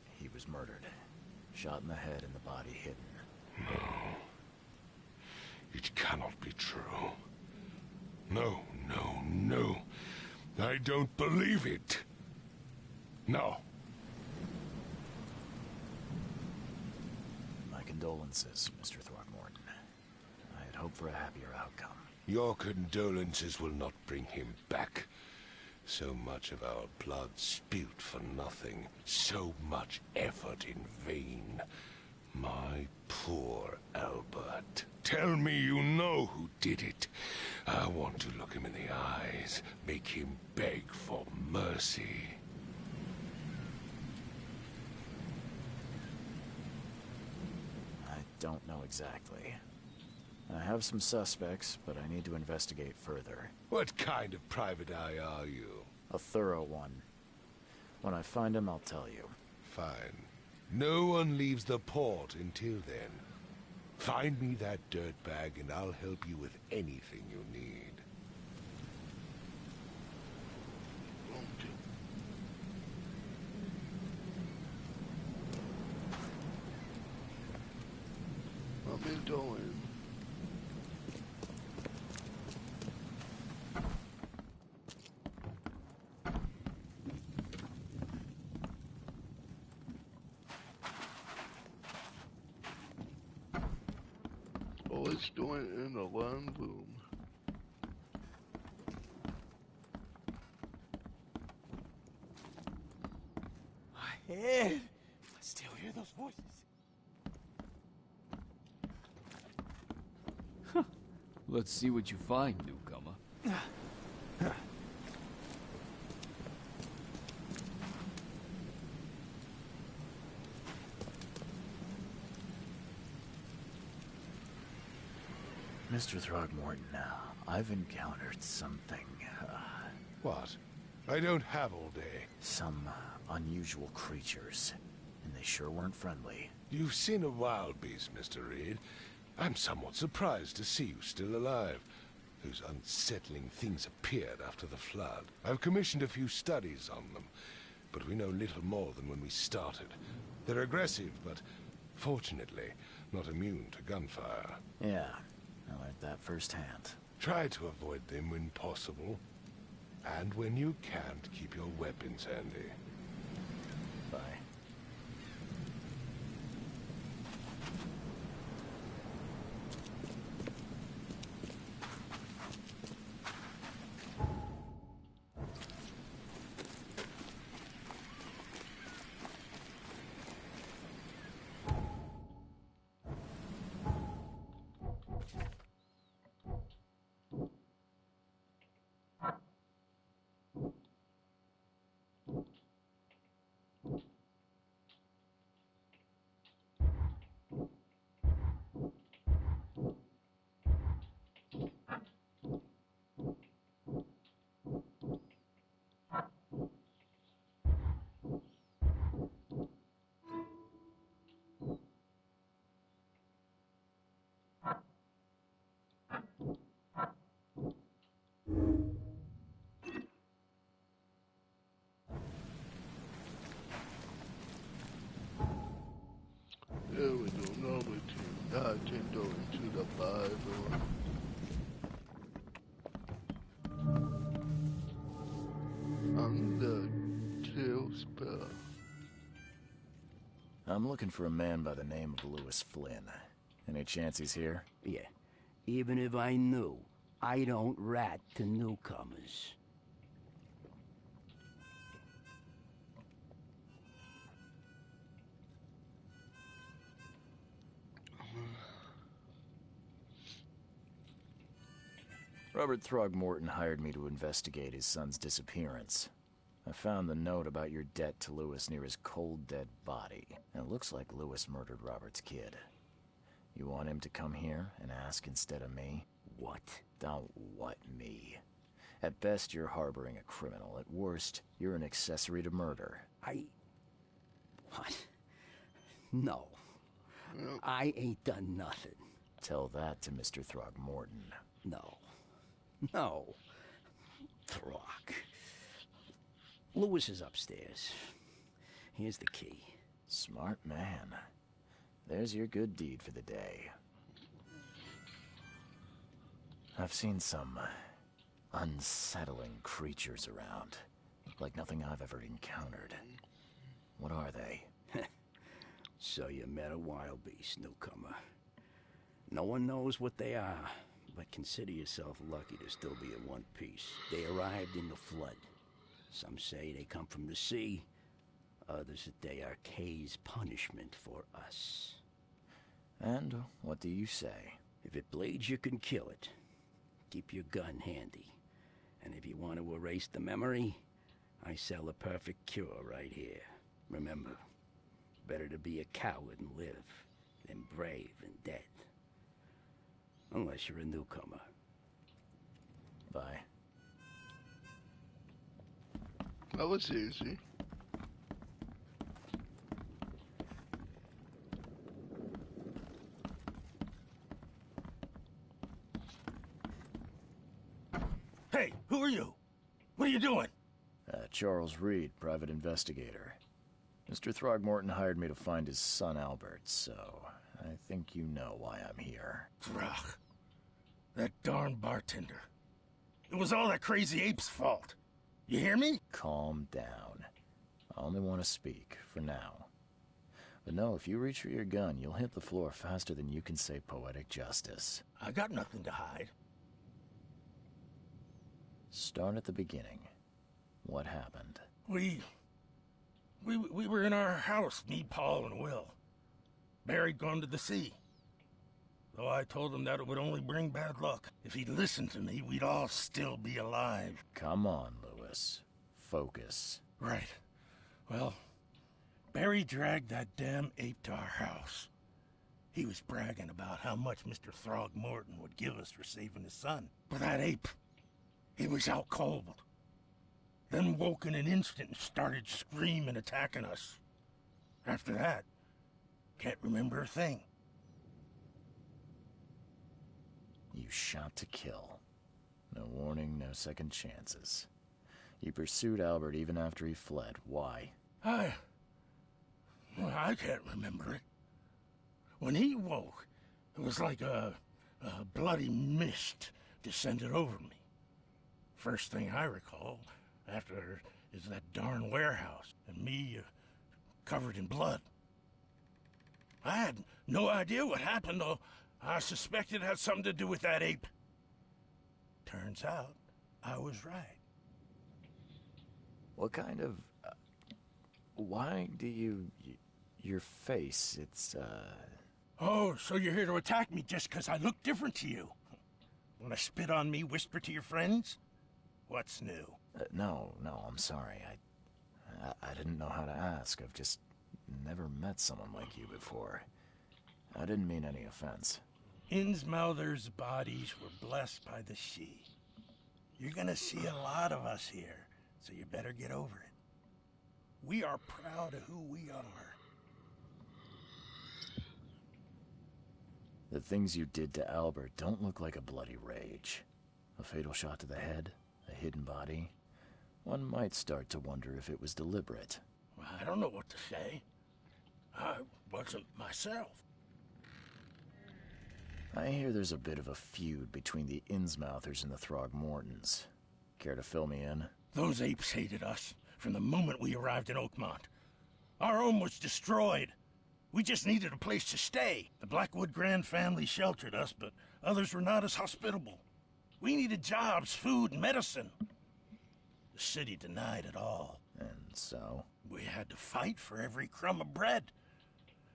Speaker 2: he was murdered. Shot in the head and the body hidden.
Speaker 4: No. It cannot be true. No, no, no. I don't believe it. No.
Speaker 2: My condolences, Mr. Throgmorton. I had hoped for a happier outcome.
Speaker 4: Your condolences will not bring him back. So much of our blood spilled for nothing. So much effort in vain. My poor Albert. Tell me you know who did it. I want to look him in the eyes, make him beg for mercy.
Speaker 2: I don't know exactly. I have some suspects, but I need to investigate further.
Speaker 4: What kind of private eye are you?
Speaker 2: A thorough one. When I find him, I'll tell you.
Speaker 4: Fine. No one leaves the port until then. Find me that dirtbag and I'll help you with anything you need.
Speaker 1: What am I doing? Oh, it's doing it in the one room.
Speaker 6: Ahead. I still hear those voices.
Speaker 5: Let's see what you find, newcomer.
Speaker 2: Mr. Throgmorton, I've encountered something.
Speaker 4: What? I don't have all day.
Speaker 2: Some unusual creatures. And they sure weren't friendly.
Speaker 4: You've seen a wild beast, Mr. Reed. I'm somewhat surprised to see you still alive. Those unsettling things appeared after the flood. I've commissioned a few studies on them, but we know little more than when we started. They're aggressive, but fortunately not immune to gunfire.
Speaker 2: Yeah, I learned that firsthand.
Speaker 4: Try to avoid them when possible. And when you can't, keep your weapons handy.
Speaker 2: Bye.
Speaker 1: There we go, number 2. Nintendo into the Bible. Undertale spell.
Speaker 2: I'm looking for a man by the name of Lewis Flynn. Any chance he's here?
Speaker 14: Yeah. Even if I knew, I don't rat to newcomers.
Speaker 2: Robert Throgmorton hired me to investigate his son's disappearance. I found the note about your debt to Lewis near his cold, dead body. And it looks like Lewis murdered Robert's kid. You want him to come here and ask instead of me?
Speaker 14: What?
Speaker 2: Don't what me. At best, you're harboring a criminal. At worst, you're an accessory to murder.
Speaker 14: What? No. I ain't done nothing.
Speaker 2: Tell that to Mr. Throgmorton.
Speaker 14: No. No. Throg. Lewis is upstairs. Here's the key.
Speaker 2: Smart man. There's your good deed for the day. I've seen some unsettling creatures around, like nothing I've ever encountered. What are they?
Speaker 14: So you met a wild beast, newcomer. No one knows what they are, but consider yourself lucky to still be in one piece. They arrived in the flood. Some say they come from the sea. Others that they are Kay's punishment for us.
Speaker 2: And what do you say?
Speaker 14: If it bleeds, you can kill it. Keep your gun handy. And if you want to erase the memory, I sell a perfect cure right here. Remember, better to be a coward and live than brave and dead. Unless you're a newcomer.
Speaker 2: Bye.
Speaker 1: That was easy.
Speaker 7: Hey, who are you? What are you doing?
Speaker 2: Charles Reed, private investigator. Mr. Throgmorton hired me to find his son Albert, so I think you know why I'm here.
Speaker 7: Throg. That darn bartender. It was all that crazy ape's fault. You hear me?
Speaker 2: Calm down. I only want to speak, for now. But no, if you reach for your gun, you'll hit the floor faster than you can say poetic justice.
Speaker 7: I got nothing to hide.
Speaker 2: Start at the beginning. What happened?
Speaker 7: We were in our house, me, Paul, and Will. Barry'd gone to the sea. Though I told him that it would only bring bad luck. If he'd listened to me, we'd all still be alive.
Speaker 2: Come on, Lewis. Focus.
Speaker 7: Right. Well, Barry dragged that damn ape to our house. He was bragging about how much Mr. Throgmorton would give us for saving his son. But that ape, he was out cold. Then woke in an instant and started screaming, attacking us. After that, can't remember a thing.
Speaker 2: You shot to kill. No warning, no second chances. You pursued Albert even after he fled. Why?
Speaker 7: I can't remember it. When he woke, it was like a bloody mist descended over me. First thing I recall after is that darn warehouse, and me covered in blood. I had no idea what happened, though I suspected it had something to do with that ape. Turns out, I was right.
Speaker 2: What kind of... why do you... your face, it's,
Speaker 7: Oh, so you're here to attack me just because I look different to you? Wanna spit on me, whisper to your friends? What's new?
Speaker 2: No, I'm sorry. I didn't know how to ask. I've just never met someone like you before. I didn't mean any offense.
Speaker 7: Innsmouther's bodies were blessed by the sea. You're gonna see a lot of us here, so you better get over it. We are proud of who we are.
Speaker 2: The things you did to Albert don't look like a bloody rage. A fatal shot to the head, a hidden body. One might start to wonder if it was deliberate.
Speaker 7: I don't know what to say. I wasn't myself.
Speaker 2: I hear there's a bit of a feud between the Innsmouthers and the Throgmortons. Care to fill me in?
Speaker 7: Those apes hated us from the moment we arrived in Oakmont. Our home was destroyed. We just needed a place to stay. The Blackwood Grand family sheltered us, but others were not as hospitable. We needed jobs, food, and medicine. The city denied it all.
Speaker 2: And so?
Speaker 7: We had to fight for every crumb of bread.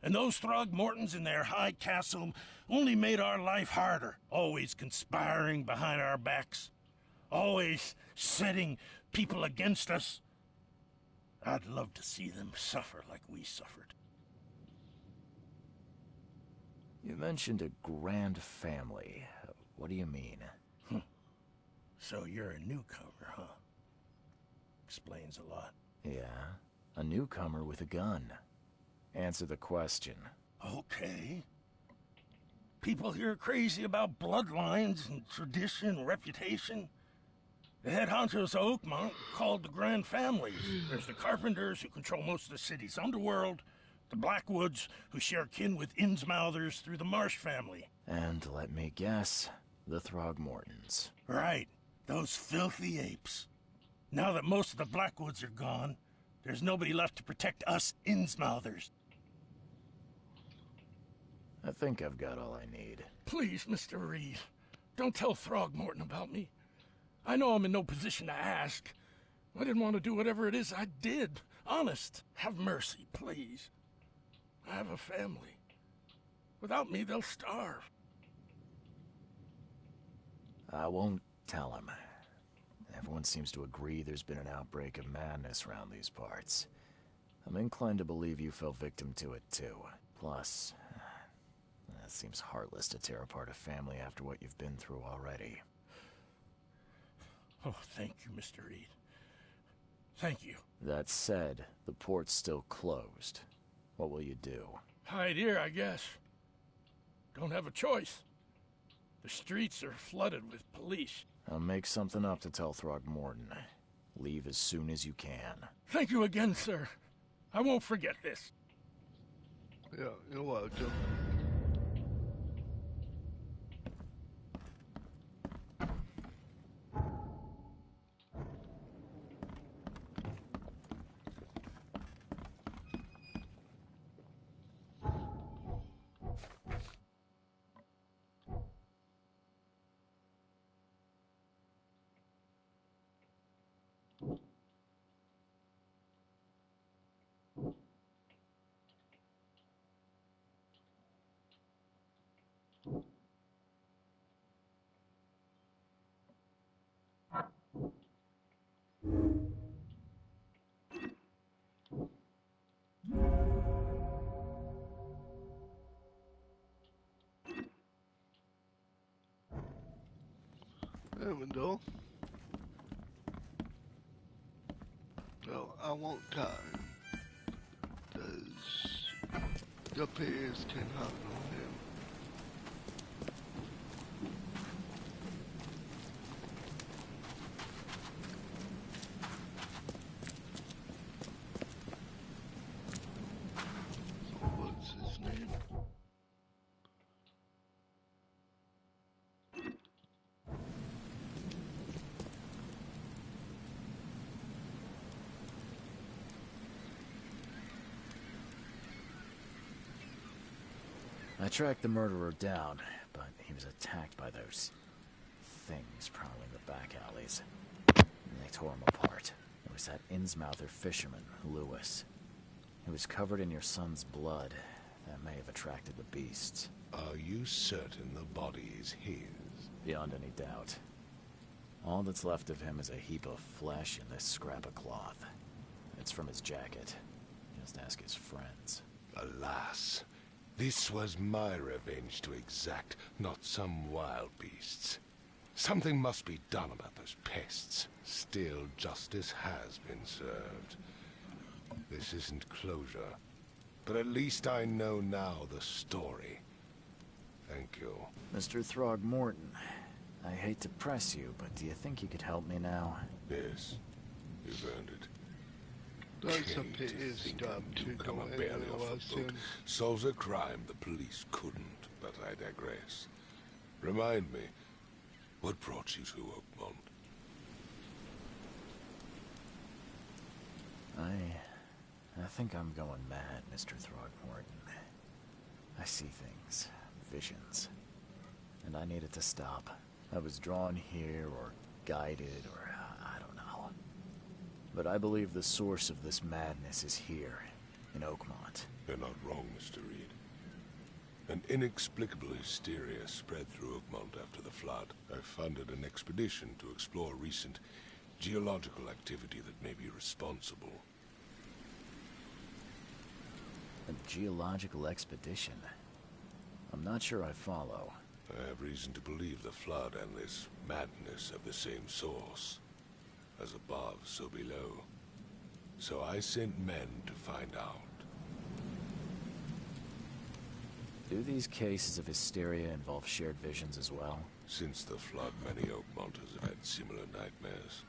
Speaker 7: And those Throgmortons in their high castle only made our life harder. Always conspiring behind our backs. Always setting people against us. I'd love to see them suffer like we suffered.
Speaker 2: You mentioned a grand family. What do you mean?
Speaker 7: So you're a newcomer, huh? Explains a lot.
Speaker 2: Yeah, a newcomer with a gun. Answer the question.
Speaker 7: Okay. People here are crazy about bloodlines and tradition and reputation. The head honchos of Oakmont called the Grand Families. There's the Carpenters, who control most of the city's underworld, the Blackwoods, who share kin with Innsmouthers through the Marsh family.
Speaker 2: And let me guess, the Throgmortons.
Speaker 7: Right, those filthy apes. Now that most of the Blackwoods are gone, there's nobody left to protect us Innsmouthers.
Speaker 2: I think I've got all I need.
Speaker 7: Please, Mr. Reed, don't tell Throgmorton about me. I know I'm in no position to ask. I didn't want to do whatever it is I did. Honest, have mercy, please. I have a family. Without me, they'll starve.
Speaker 2: I won't tell him. Everyone seems to agree there's been an outbreak of madness around these parts. I'm inclined to believe you fell victim to it too. Plus, it seems heartless to tear apart a family after what you've been through already.
Speaker 7: Oh, thank you, Mr. Reed. Thank you.
Speaker 2: That said, the port's still closed. What will you do?
Speaker 7: Hide here, I guess. Don't have a choice. The streets are flooded with police.
Speaker 2: I'll make something up to tell Throgmorton. Leave as soon as you can.
Speaker 7: Thank you again, sir. I won't forget this.
Speaker 1: Yeah, you're welcome. There we go. Well, I won't time. The players can handle him. So what's his name?
Speaker 2: I tracked the murderer down, but he was attacked by those things prowling the back alleys. And they tore him apart. It was that Innsmouther fisherman, Lewis. He was covered in your son's blood. That may have attracted the beasts.
Speaker 4: Are you certain the body is his?
Speaker 2: Beyond any doubt. All that's left of him is a heap of flesh and this scrap of cloth. It's from his jacket. Just ask his friends.
Speaker 4: Alas, this was my revenge to exact, not some wild beast's. Something must be done about those pests. Still, justice has been served. This isn't closure, but at least I know now the story. Thank you.
Speaker 2: Mr. Throgmorton, I hate to press you, but do you think you could help me now?
Speaker 4: Yes, you've earned it.
Speaker 1: That's a pity stop to go
Speaker 4: barely
Speaker 1: anywhere
Speaker 4: off
Speaker 1: else
Speaker 4: a boat.
Speaker 1: in.
Speaker 4: Solves a crime the police couldn't, but I digress. Remind me, what brought you to Oakmont?
Speaker 2: I think I'm going mad, Mr. Throgmorton. I see things, visions, and I needed to stop. I was drawn here, or guided, or I don't know. But I believe the source of this madness is here, in Oakmont.
Speaker 4: You're not wrong, Mr. Reed. An inexplicable hysteria spread through Oakmont after the flood. I funded an expedition to explore recent geological activity that may be responsible.
Speaker 2: A geological expedition? I'm not sure I follow.
Speaker 4: I have reason to believe the flood and this madness have the same source. As above, so below. So I sent men to find out.
Speaker 2: Do these cases of hysteria involve shared visions as well?
Speaker 4: Since the flood, many Oakmonters have had similar nightmares.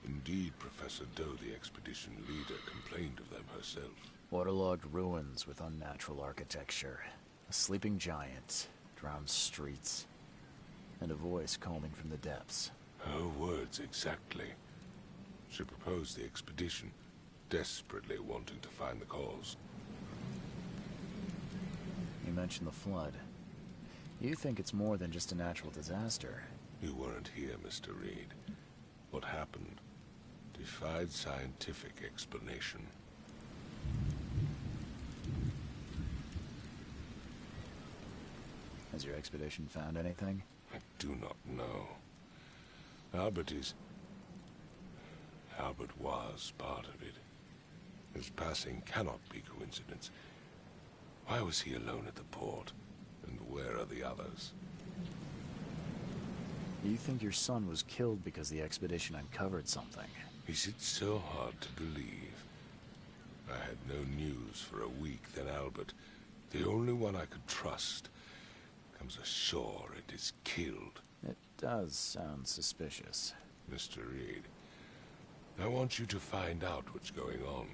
Speaker 4: Indeed, Professor Doe, the expedition leader, complained of them herself.
Speaker 2: Waterlogged ruins with unnatural architecture, a sleeping giant, drowned streets, and a voice calling from the depths.
Speaker 4: Her words exactly. She proposed the expedition, desperately wanting to find the cause.
Speaker 2: You mentioned the flood. You think it's more than just a natural disaster?
Speaker 4: You weren't here, Mr. Reed. What happened defied scientific explanation.
Speaker 2: Has your expedition found anything?
Speaker 4: I do not know. Albert was part of it. His passing cannot be coincidence. Why was he alone at the port? And where are the others?
Speaker 2: You think your son was killed because the expedition uncovered something?
Speaker 4: Is it so hard to believe? I had no news for a week, then Albert, the only one I could trust, comes ashore and is killed.
Speaker 2: It does sound suspicious.
Speaker 4: Mr. Reed, I want you to find out what's going on.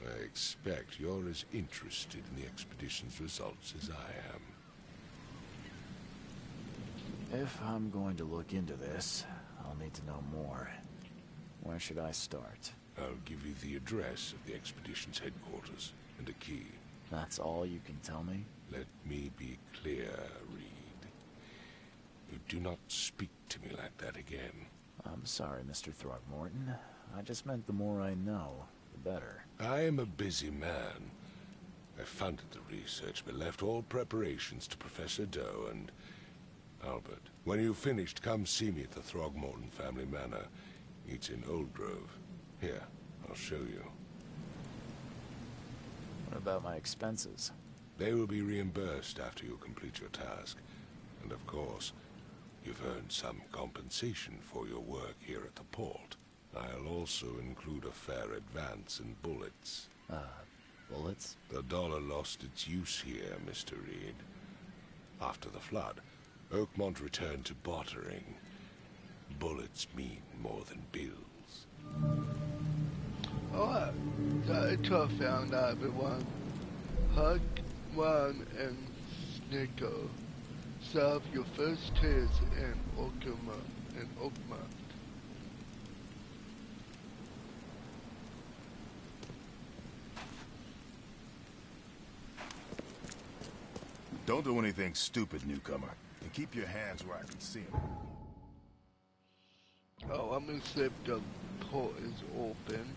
Speaker 4: I expect you're as interested in the expedition's results as I am.
Speaker 2: If I'm going to look into this, I'll need to know more. Where should I start?
Speaker 4: I'll give you the address of the expedition's headquarters and a key.
Speaker 2: That's all you can tell me?
Speaker 4: Let me be clear, Reed. You do not speak to me like that again.
Speaker 2: I'm sorry, Mr. Throgmorton. I just meant the more I know, the better.
Speaker 4: I am a busy man. I funded the research, but left all preparations to Professor Doe and Albert. When you've finished, come see me at the Throgmorton family manor. It's in Old Grove. Here, I'll show you.
Speaker 2: What about my expenses?
Speaker 4: They will be reimbursed after you complete your task. And of course, you've earned some compensation for your work here at the port. I'll also include a fair advance in bullets.
Speaker 2: Bullets?
Speaker 4: The dollar lost its use here, Mr. Reed. After the flood, Oakmont returned to bartering. Bullets mean more than bills.
Speaker 1: Alright, that's all I found out, everyone. Hug, Ron, and Snicko. Solve your first case in Oakmont.
Speaker 9: Don't do anything stupid, newcomer. And keep your hands where I can see them.
Speaker 1: Oh, I'm gonna see if the port is open.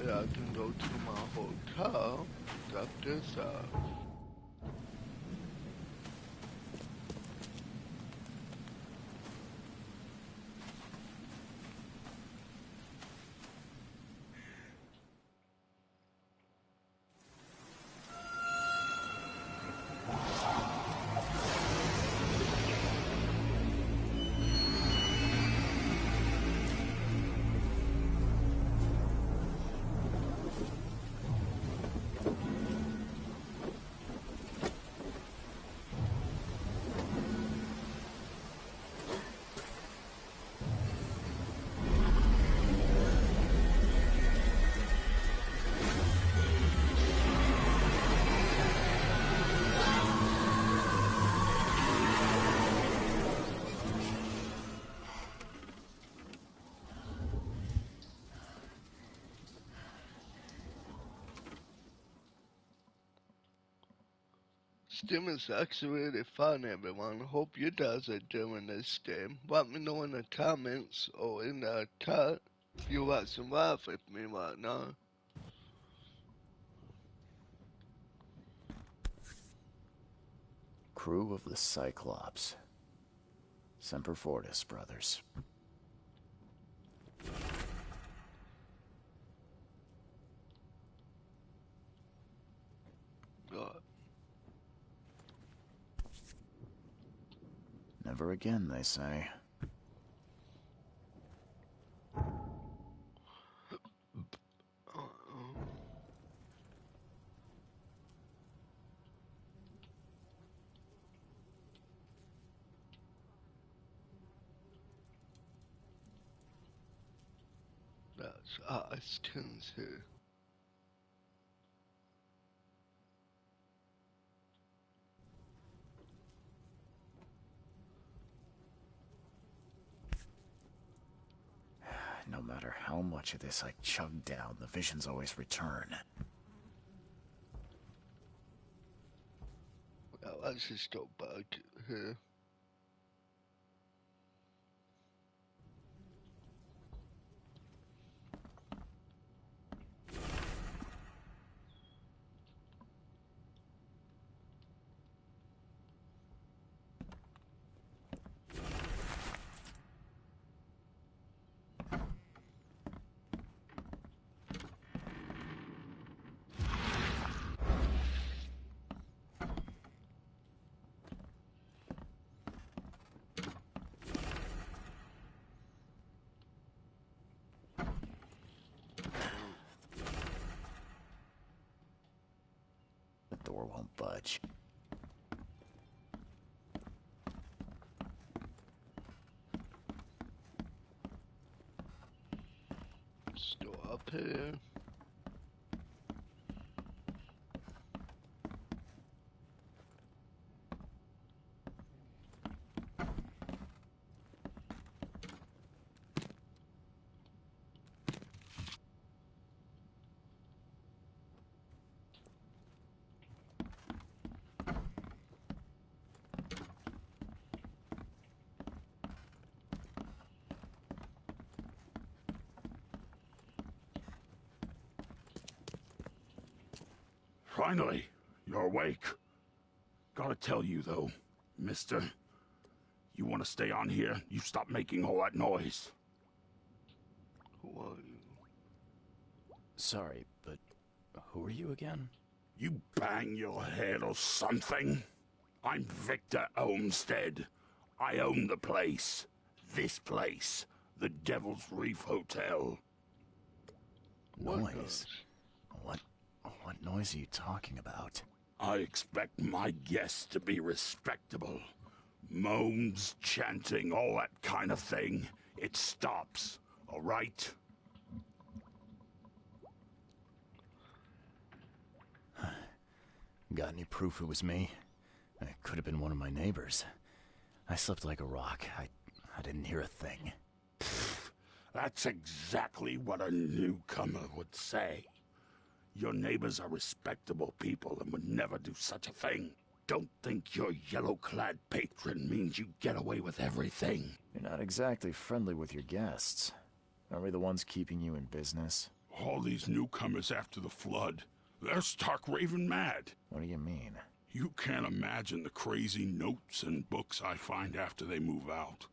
Speaker 1: Yeah, I can go to my hotel, drop this off. Steam is actually really fun, everyone. Hope you guys are doing this game. Let me know in the comments or in the chat if you want some laugh with me right now.
Speaker 2: Crew of the Cyclops. Semper Fortis, brothers. Never again, they say.
Speaker 1: Yes, it's tunes here.
Speaker 2: No matter how much of this I chug down, the visions always return.
Speaker 1: Well, let's just go back here.
Speaker 2: The door won't budge.
Speaker 1: Let's go up here.
Speaker 13: Finally, you're awake. Gotta tell you, though, mister, you want to stay on here, you stop making all that noise.
Speaker 1: Who are you?
Speaker 2: Sorry, but who are you again?
Speaker 13: You bang your head or something? I'm Victor Olmsted. I own the place. This place. The Devil's Reef Hotel.
Speaker 2: Noise? What noise are you talking about?
Speaker 13: I expect my guests to be respectable. Moans, chanting, all that kind of thing. It stops, all right?
Speaker 2: Got any proof it was me? It could have been one of my neighbors. I slept like a rock. I didn't hear a thing.
Speaker 13: That's exactly what a newcomer would say. Your neighbors are respectable people and would never do such a thing. Don't think your yellow-clad patron means you get away with everything.
Speaker 2: You're not exactly friendly with your guests. Are we the ones keeping you in business?
Speaker 13: All these newcomers after the flood, they're stark raving mad.
Speaker 2: What do you mean?
Speaker 13: You can't imagine the crazy notes and books I find after they move out.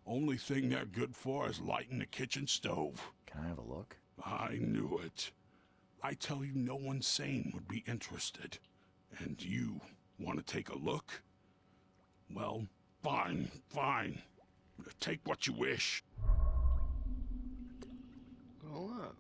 Speaker 13: Only thing they're good for is lighting the kitchen stove.
Speaker 2: Can I have a look?
Speaker 13: I knew it. I tell you, no one sane would be interested. And you want to take a look? Well, fine. Take what you wish.
Speaker 1: Go on.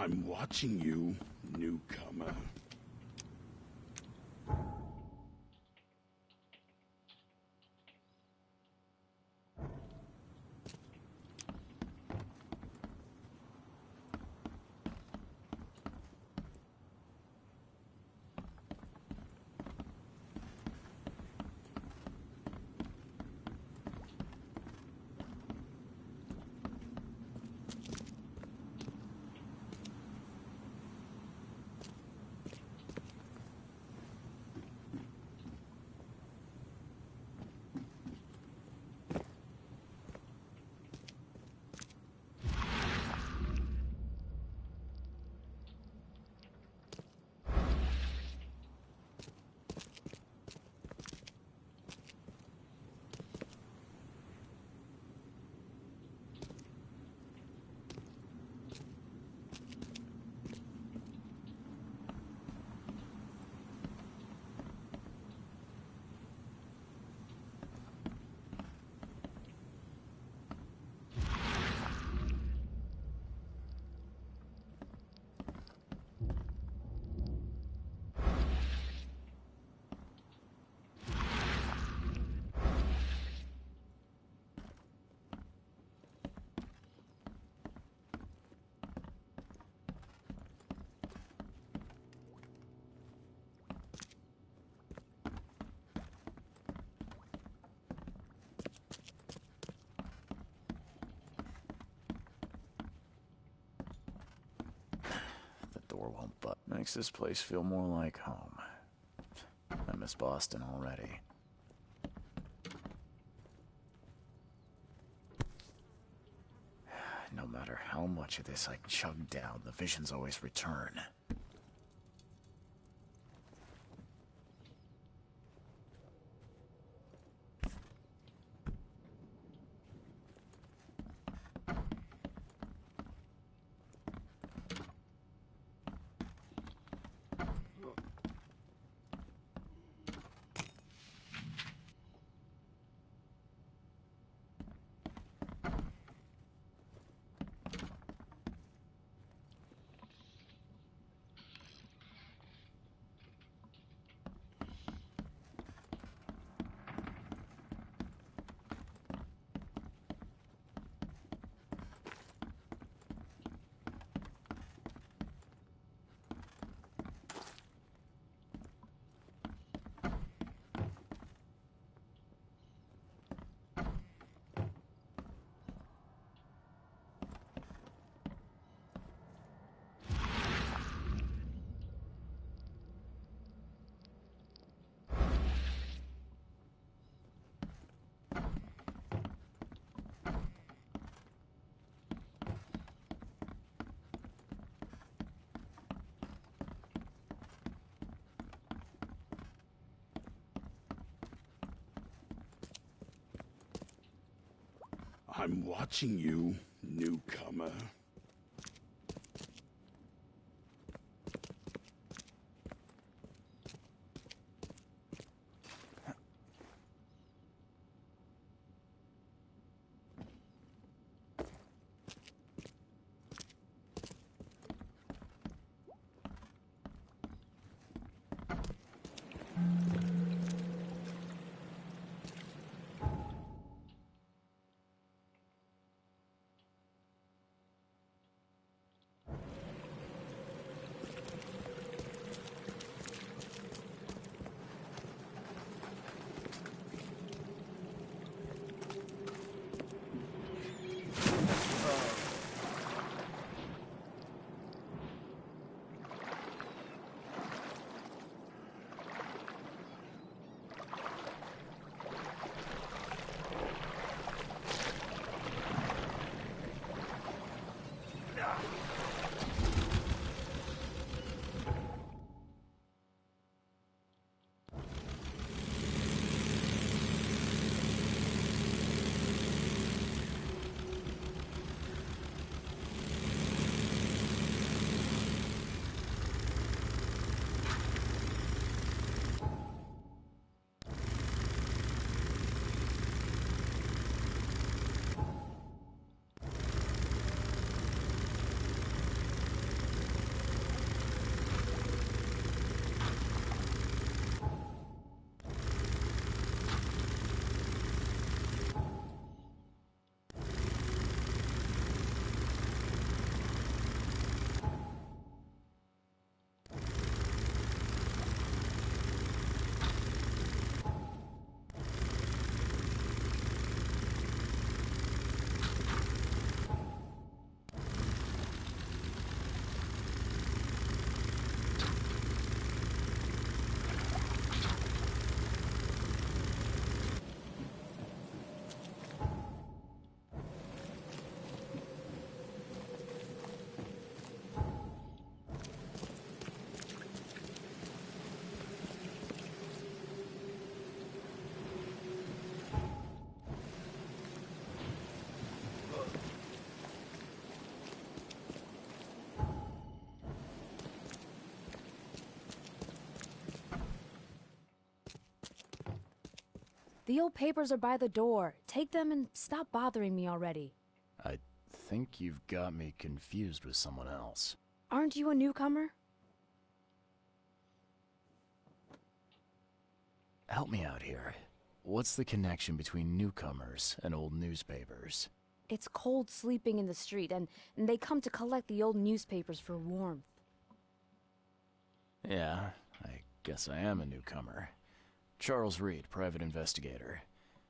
Speaker 13: I'm watching you, newcomer.
Speaker 2: Door won't budge. Makes this place feel more like home. I miss Boston already. No matter how much of this I chug down, the visions always return.
Speaker 13: I'm watching you, newcomer.
Speaker 15: The old papers are by the door. Take them and stop bothering me already.
Speaker 2: I think you've got me confused with someone else.
Speaker 15: Aren't you a newcomer?
Speaker 2: Help me out here. What's the connection between newcomers and old newspapers?
Speaker 15: It's cold sleeping in the street, and they come to collect the old newspapers for warmth.
Speaker 2: Yeah, I guess I am a newcomer. Charles Reed, private investigator.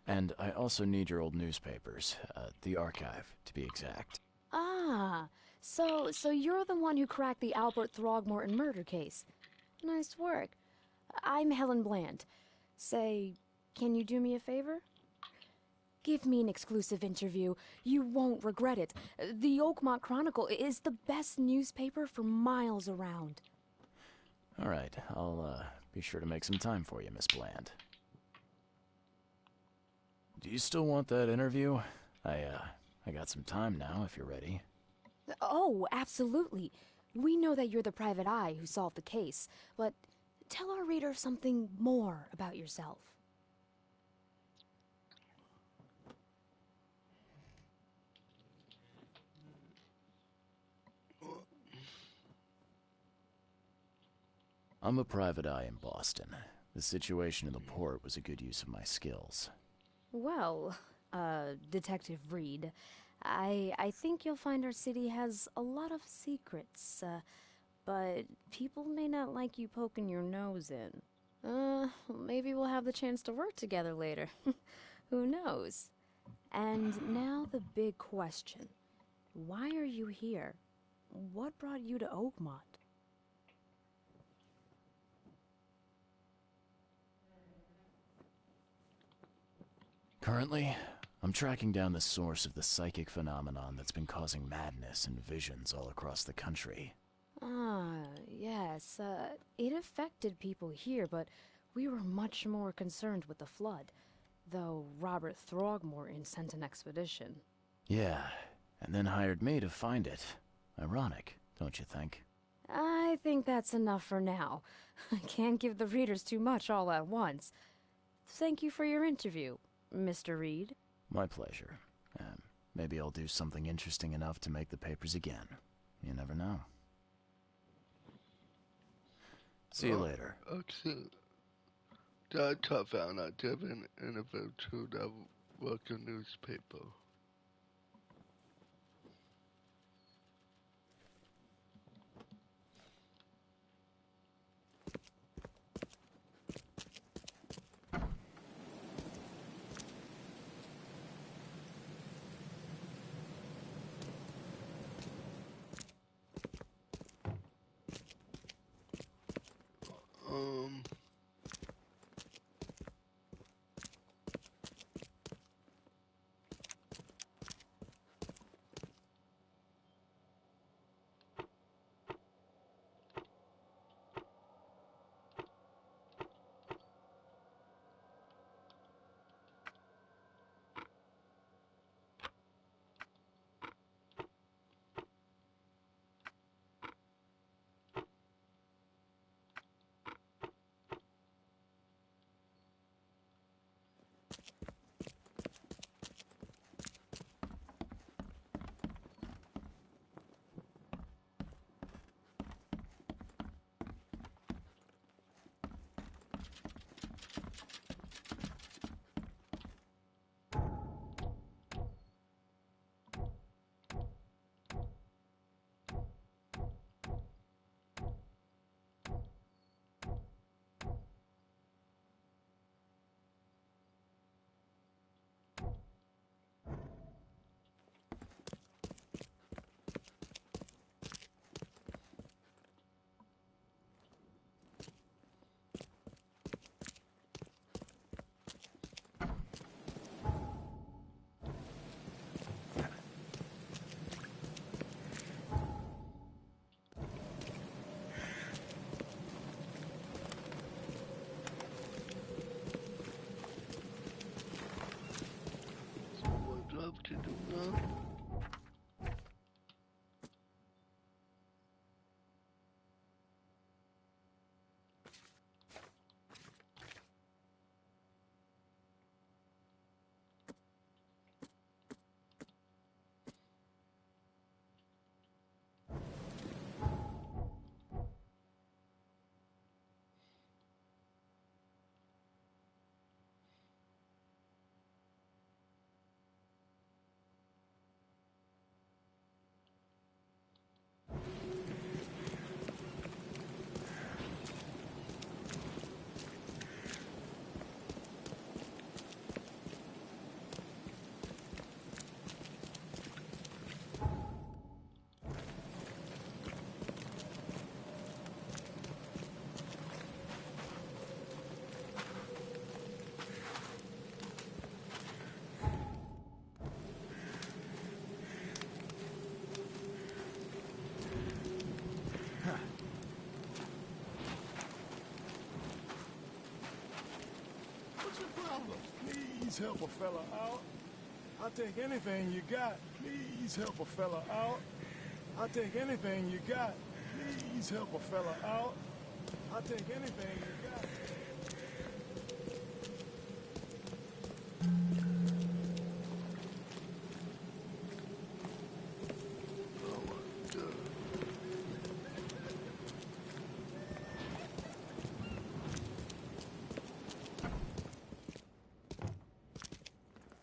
Speaker 2: And I also need your old newspapers, the archive, to be exact.
Speaker 15: Ah, so you're the one who cracked the Albert Throgmorton murder case. Nice work. I'm Helen Bland. Say, can you do me a favor? Give me an exclusive interview. You won't regret it. The Oakmont Chronicle is the best newspaper for miles around.
Speaker 2: All right, I'll be sure to make some time for you, Miss Bland. Do you still want that interview? I got some time now, if you're ready.
Speaker 15: Oh, absolutely. We know that you're the private eye who solved the case, but tell our reader something more about yourself.
Speaker 2: I'm a private eye in Boston. The situation in the port was a good use of my skills.
Speaker 15: Well, Detective Reed, I think you'll find our city has a lot of secrets, but people may not like you poking your nose in. Maybe we'll have the chance to work together later. Who knows? And now the big question. Why are you here? What brought you to Oakmont?
Speaker 2: Currently, I'm tracking down the source of the psychic phenomenon that's been causing madness and visions all across the country.
Speaker 15: Ah, yes, it affected people here, but we were much more concerned with the flood, though Robert Throgmorton sent an expedition.
Speaker 2: Yeah, and then hired me to find it. Ironic, don't you think?
Speaker 15: I think that's enough for now. I can't give the readers too much all at once. Thank you for your interview, Mr. Reed.
Speaker 2: My pleasure. Maybe I'll do something interesting enough to make the papers again. You never know. See you later.
Speaker 1: Okay. That I found out given interview to the local newspaper. Um,
Speaker 7: Please help a fella out. I'll take anything you got. Please help a fella out. I'll take anything you got. Please help a fella out. I'll take anything you got.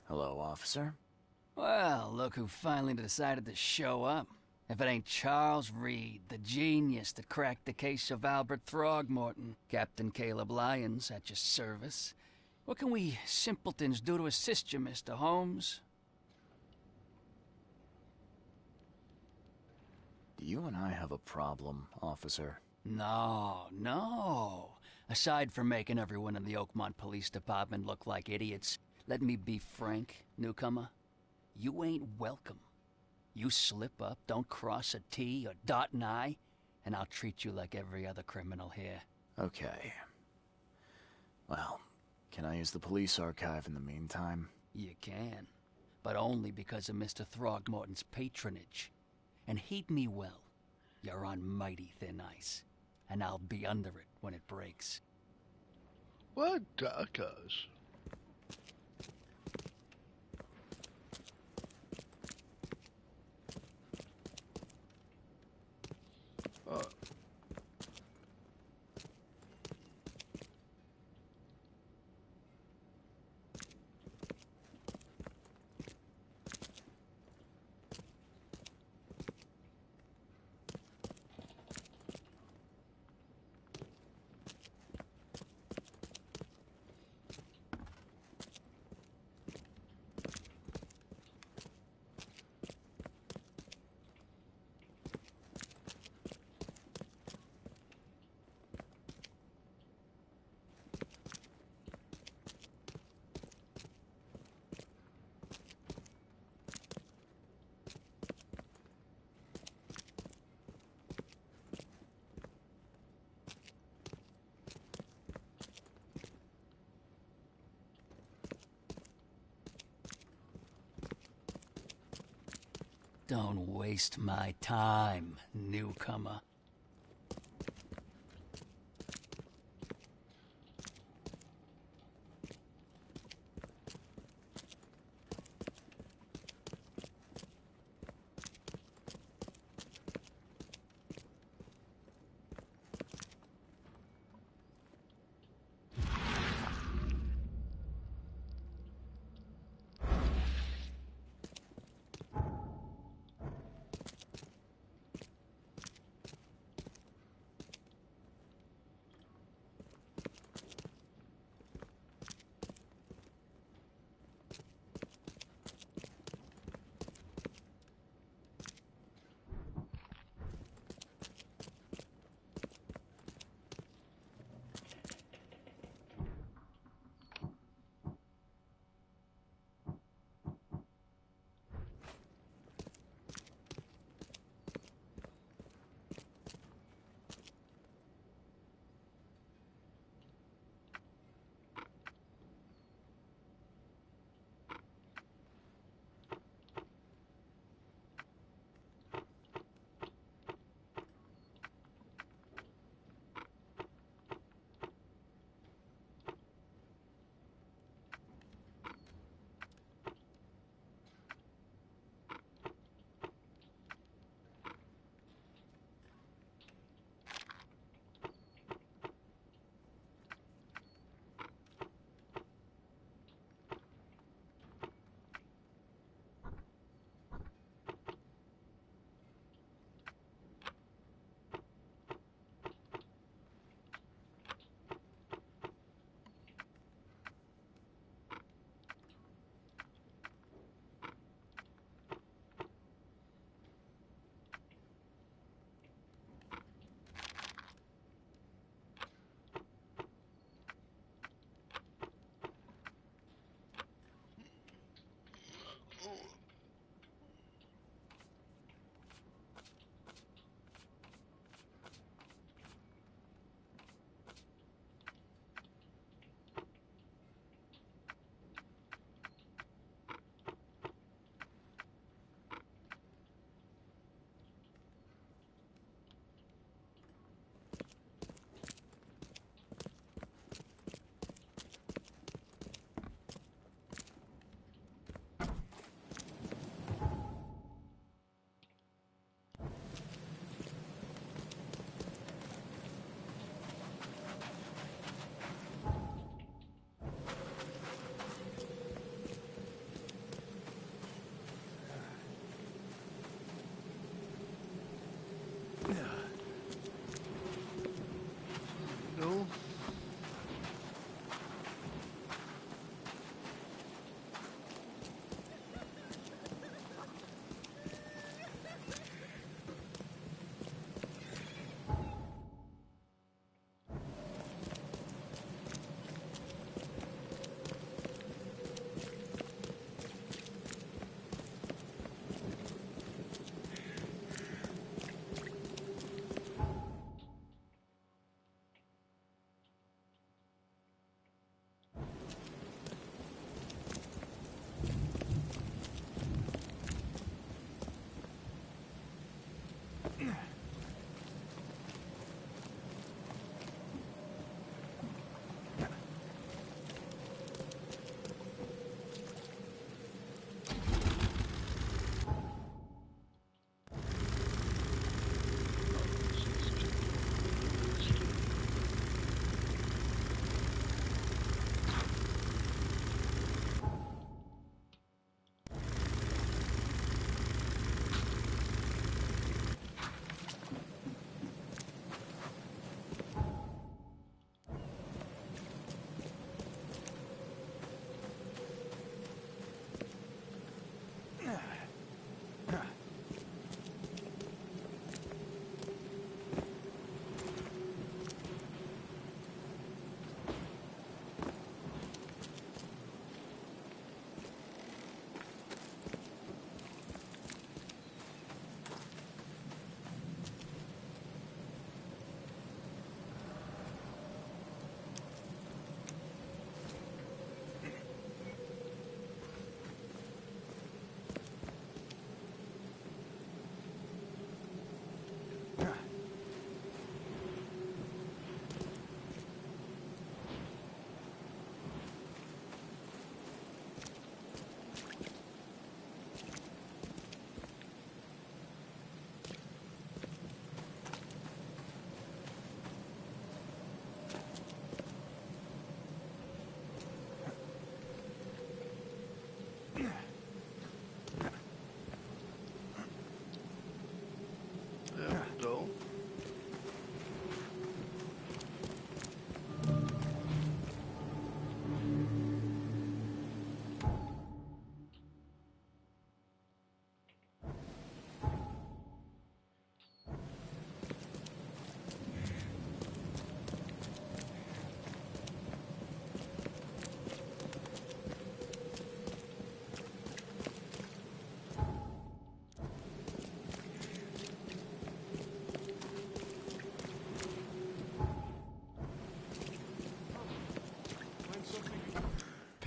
Speaker 2: Hello, officer.
Speaker 16: Well, look who finally decided to show up. If it ain't Charles Reed, the genius that cracked the case of Albert Throgmorton. Captain Caleb Lyons at your service. What can we simpletons do to assist you, Mr. Holmes?
Speaker 2: Do you and I have a problem, officer?
Speaker 16: No. Aside from making everyone in the Oakmont Police Department look like idiots, let me be frank, newcomer. You ain't welcome. You slip up, don't cross a T or dot an I, and I'll treat you like every other criminal here.
Speaker 2: Okay. Well, can I use the police archive in the meantime?
Speaker 16: You can, but only because of Mr. Throgmorton's patronage. And heed me well, you're on mighty thin ice, and I'll be under it when it breaks.
Speaker 1: What jackass?
Speaker 16: Don't waste my time, newcomer.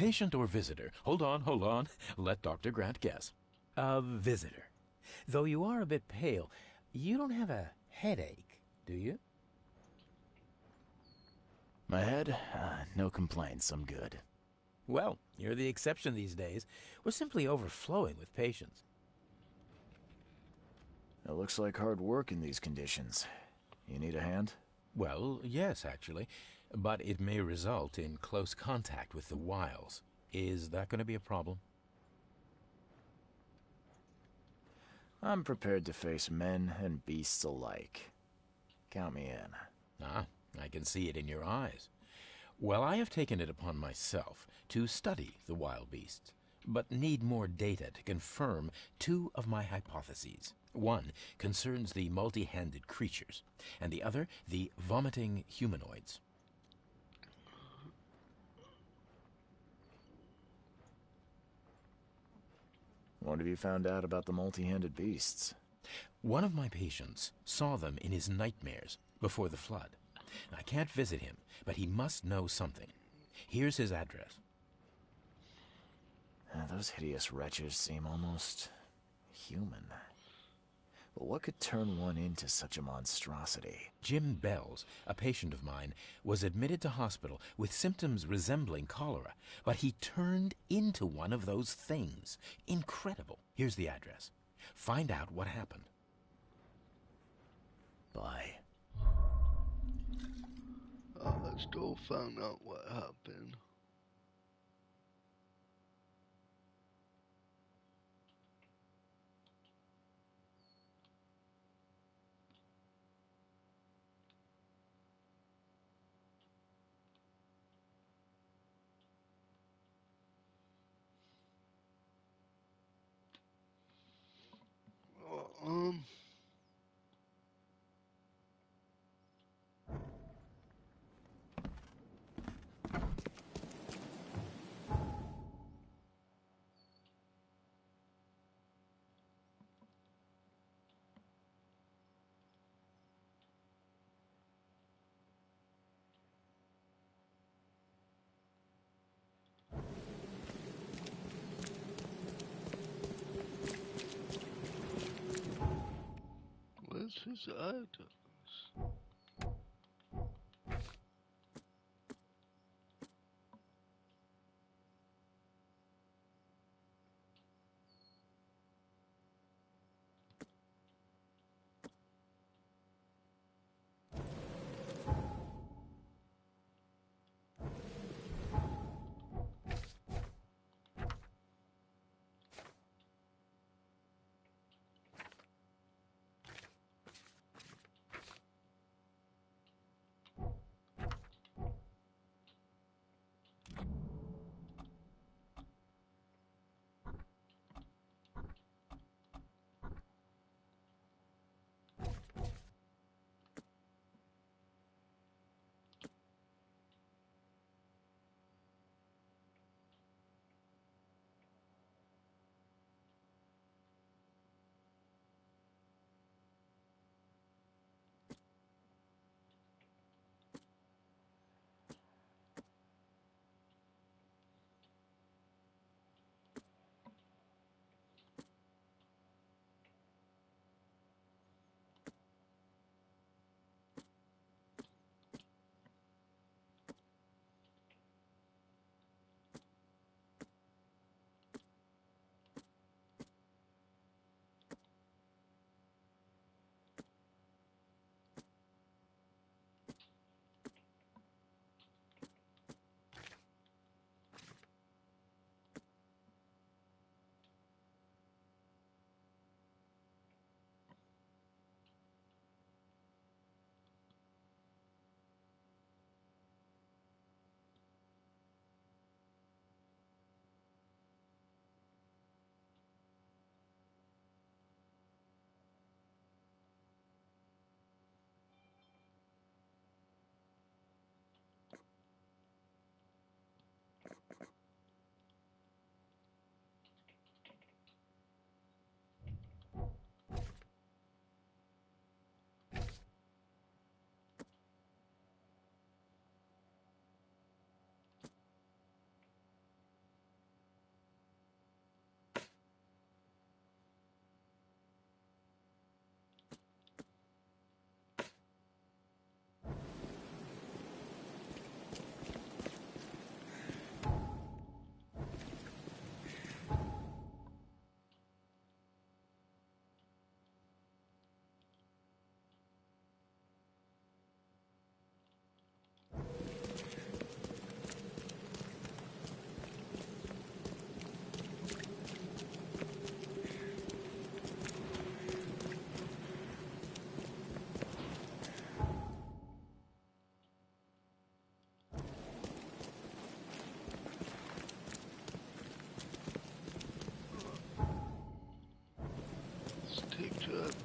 Speaker 17: patient or visitor? Hold on. Let Dr. Grant guess.
Speaker 18: A visitor. Though you are a bit pale, you don't have a headache, do you?
Speaker 2: My head? No complaints, I'm good.
Speaker 18: Well, you're the exception these days. We're simply overflowing with patients.
Speaker 2: It looks like hard work in these conditions. You need a hand?
Speaker 17: Well, yes, actually. But it may result in close contact with the wiles. Is that going to be a problem?
Speaker 2: I'm prepared to face men and beasts alike. Count me in.
Speaker 17: Ah, I can see it in your eyes. Well, I have taken it upon myself to study the wild beasts, but need more data to confirm two of my hypotheses. One concerns the multi-handed creatures, and the other the vomiting humanoids.
Speaker 2: What have you found out about the multi-handed beasts?
Speaker 17: One of my patients saw them in his nightmares before the flood. I can't visit him, but he must know something. Here's his address.
Speaker 2: Those hideous wretches seem almost human. But what could turn one into such a monstrosity?
Speaker 17: Jim Bells, a patient of mine, was admitted to hospital with symptoms resembling cholera, but he turned into one of those things. Incredible. Here's the address. Find out what happened.
Speaker 2: Bye.
Speaker 1: I still found out what happened. Um, where's his address?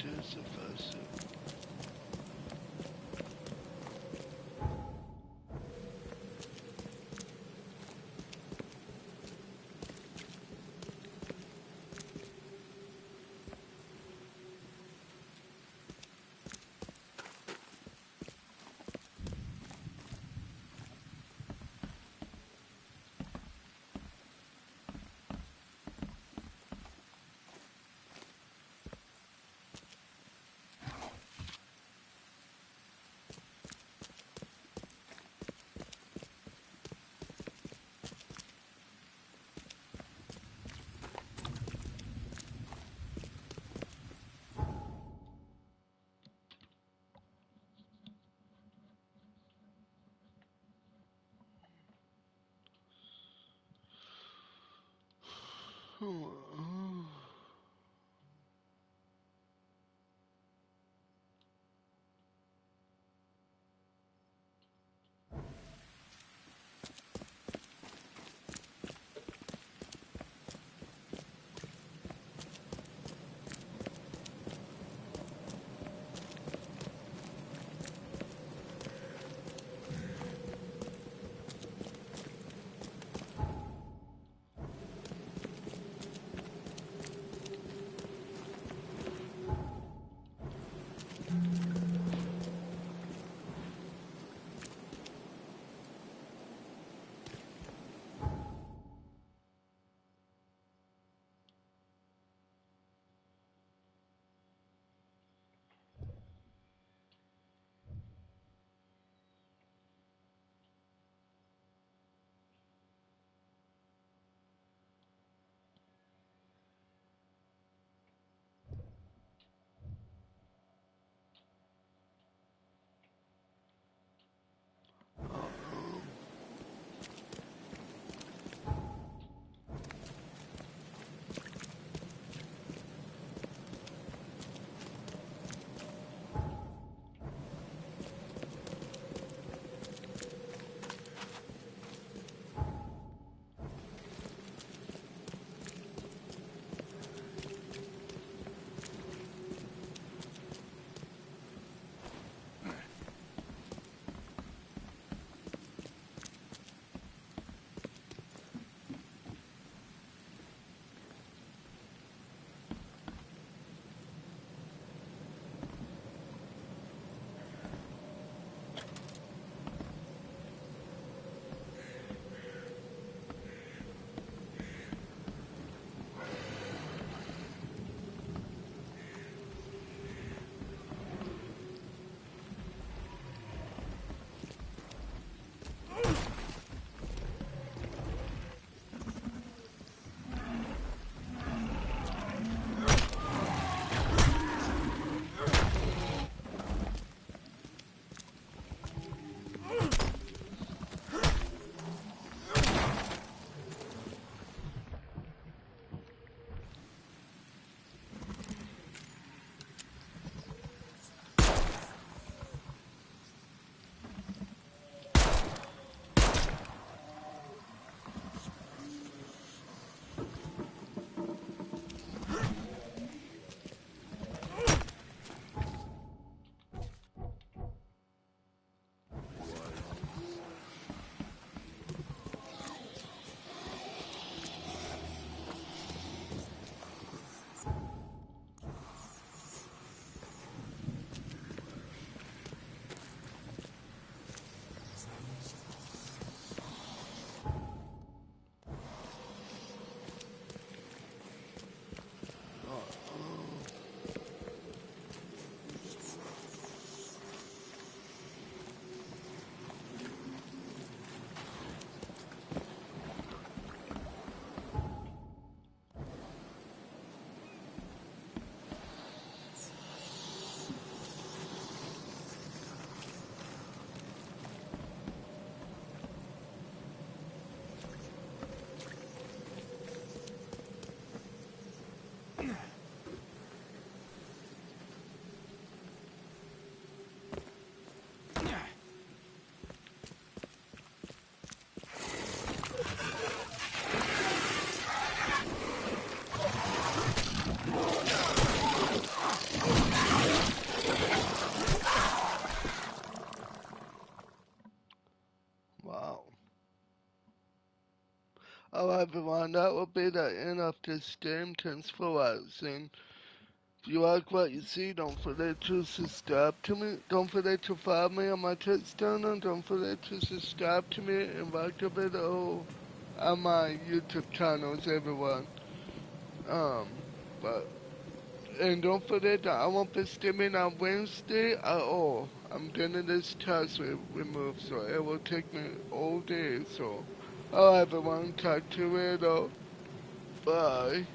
Speaker 1: There's a faucet. everyone, that will be the end of this game. Thanks for watching. If you like what you see, don't forget to subscribe to me. Don't forget to follow me on my Twitch channel. Don't forget to subscribe to me and like the video on my YouTube channels, everyone. But and don't forget that I won't be streaming on Wednesday at all. I'm getting this task removed, so it will take me all day. So, alright, everyone, talk to you later. Bye.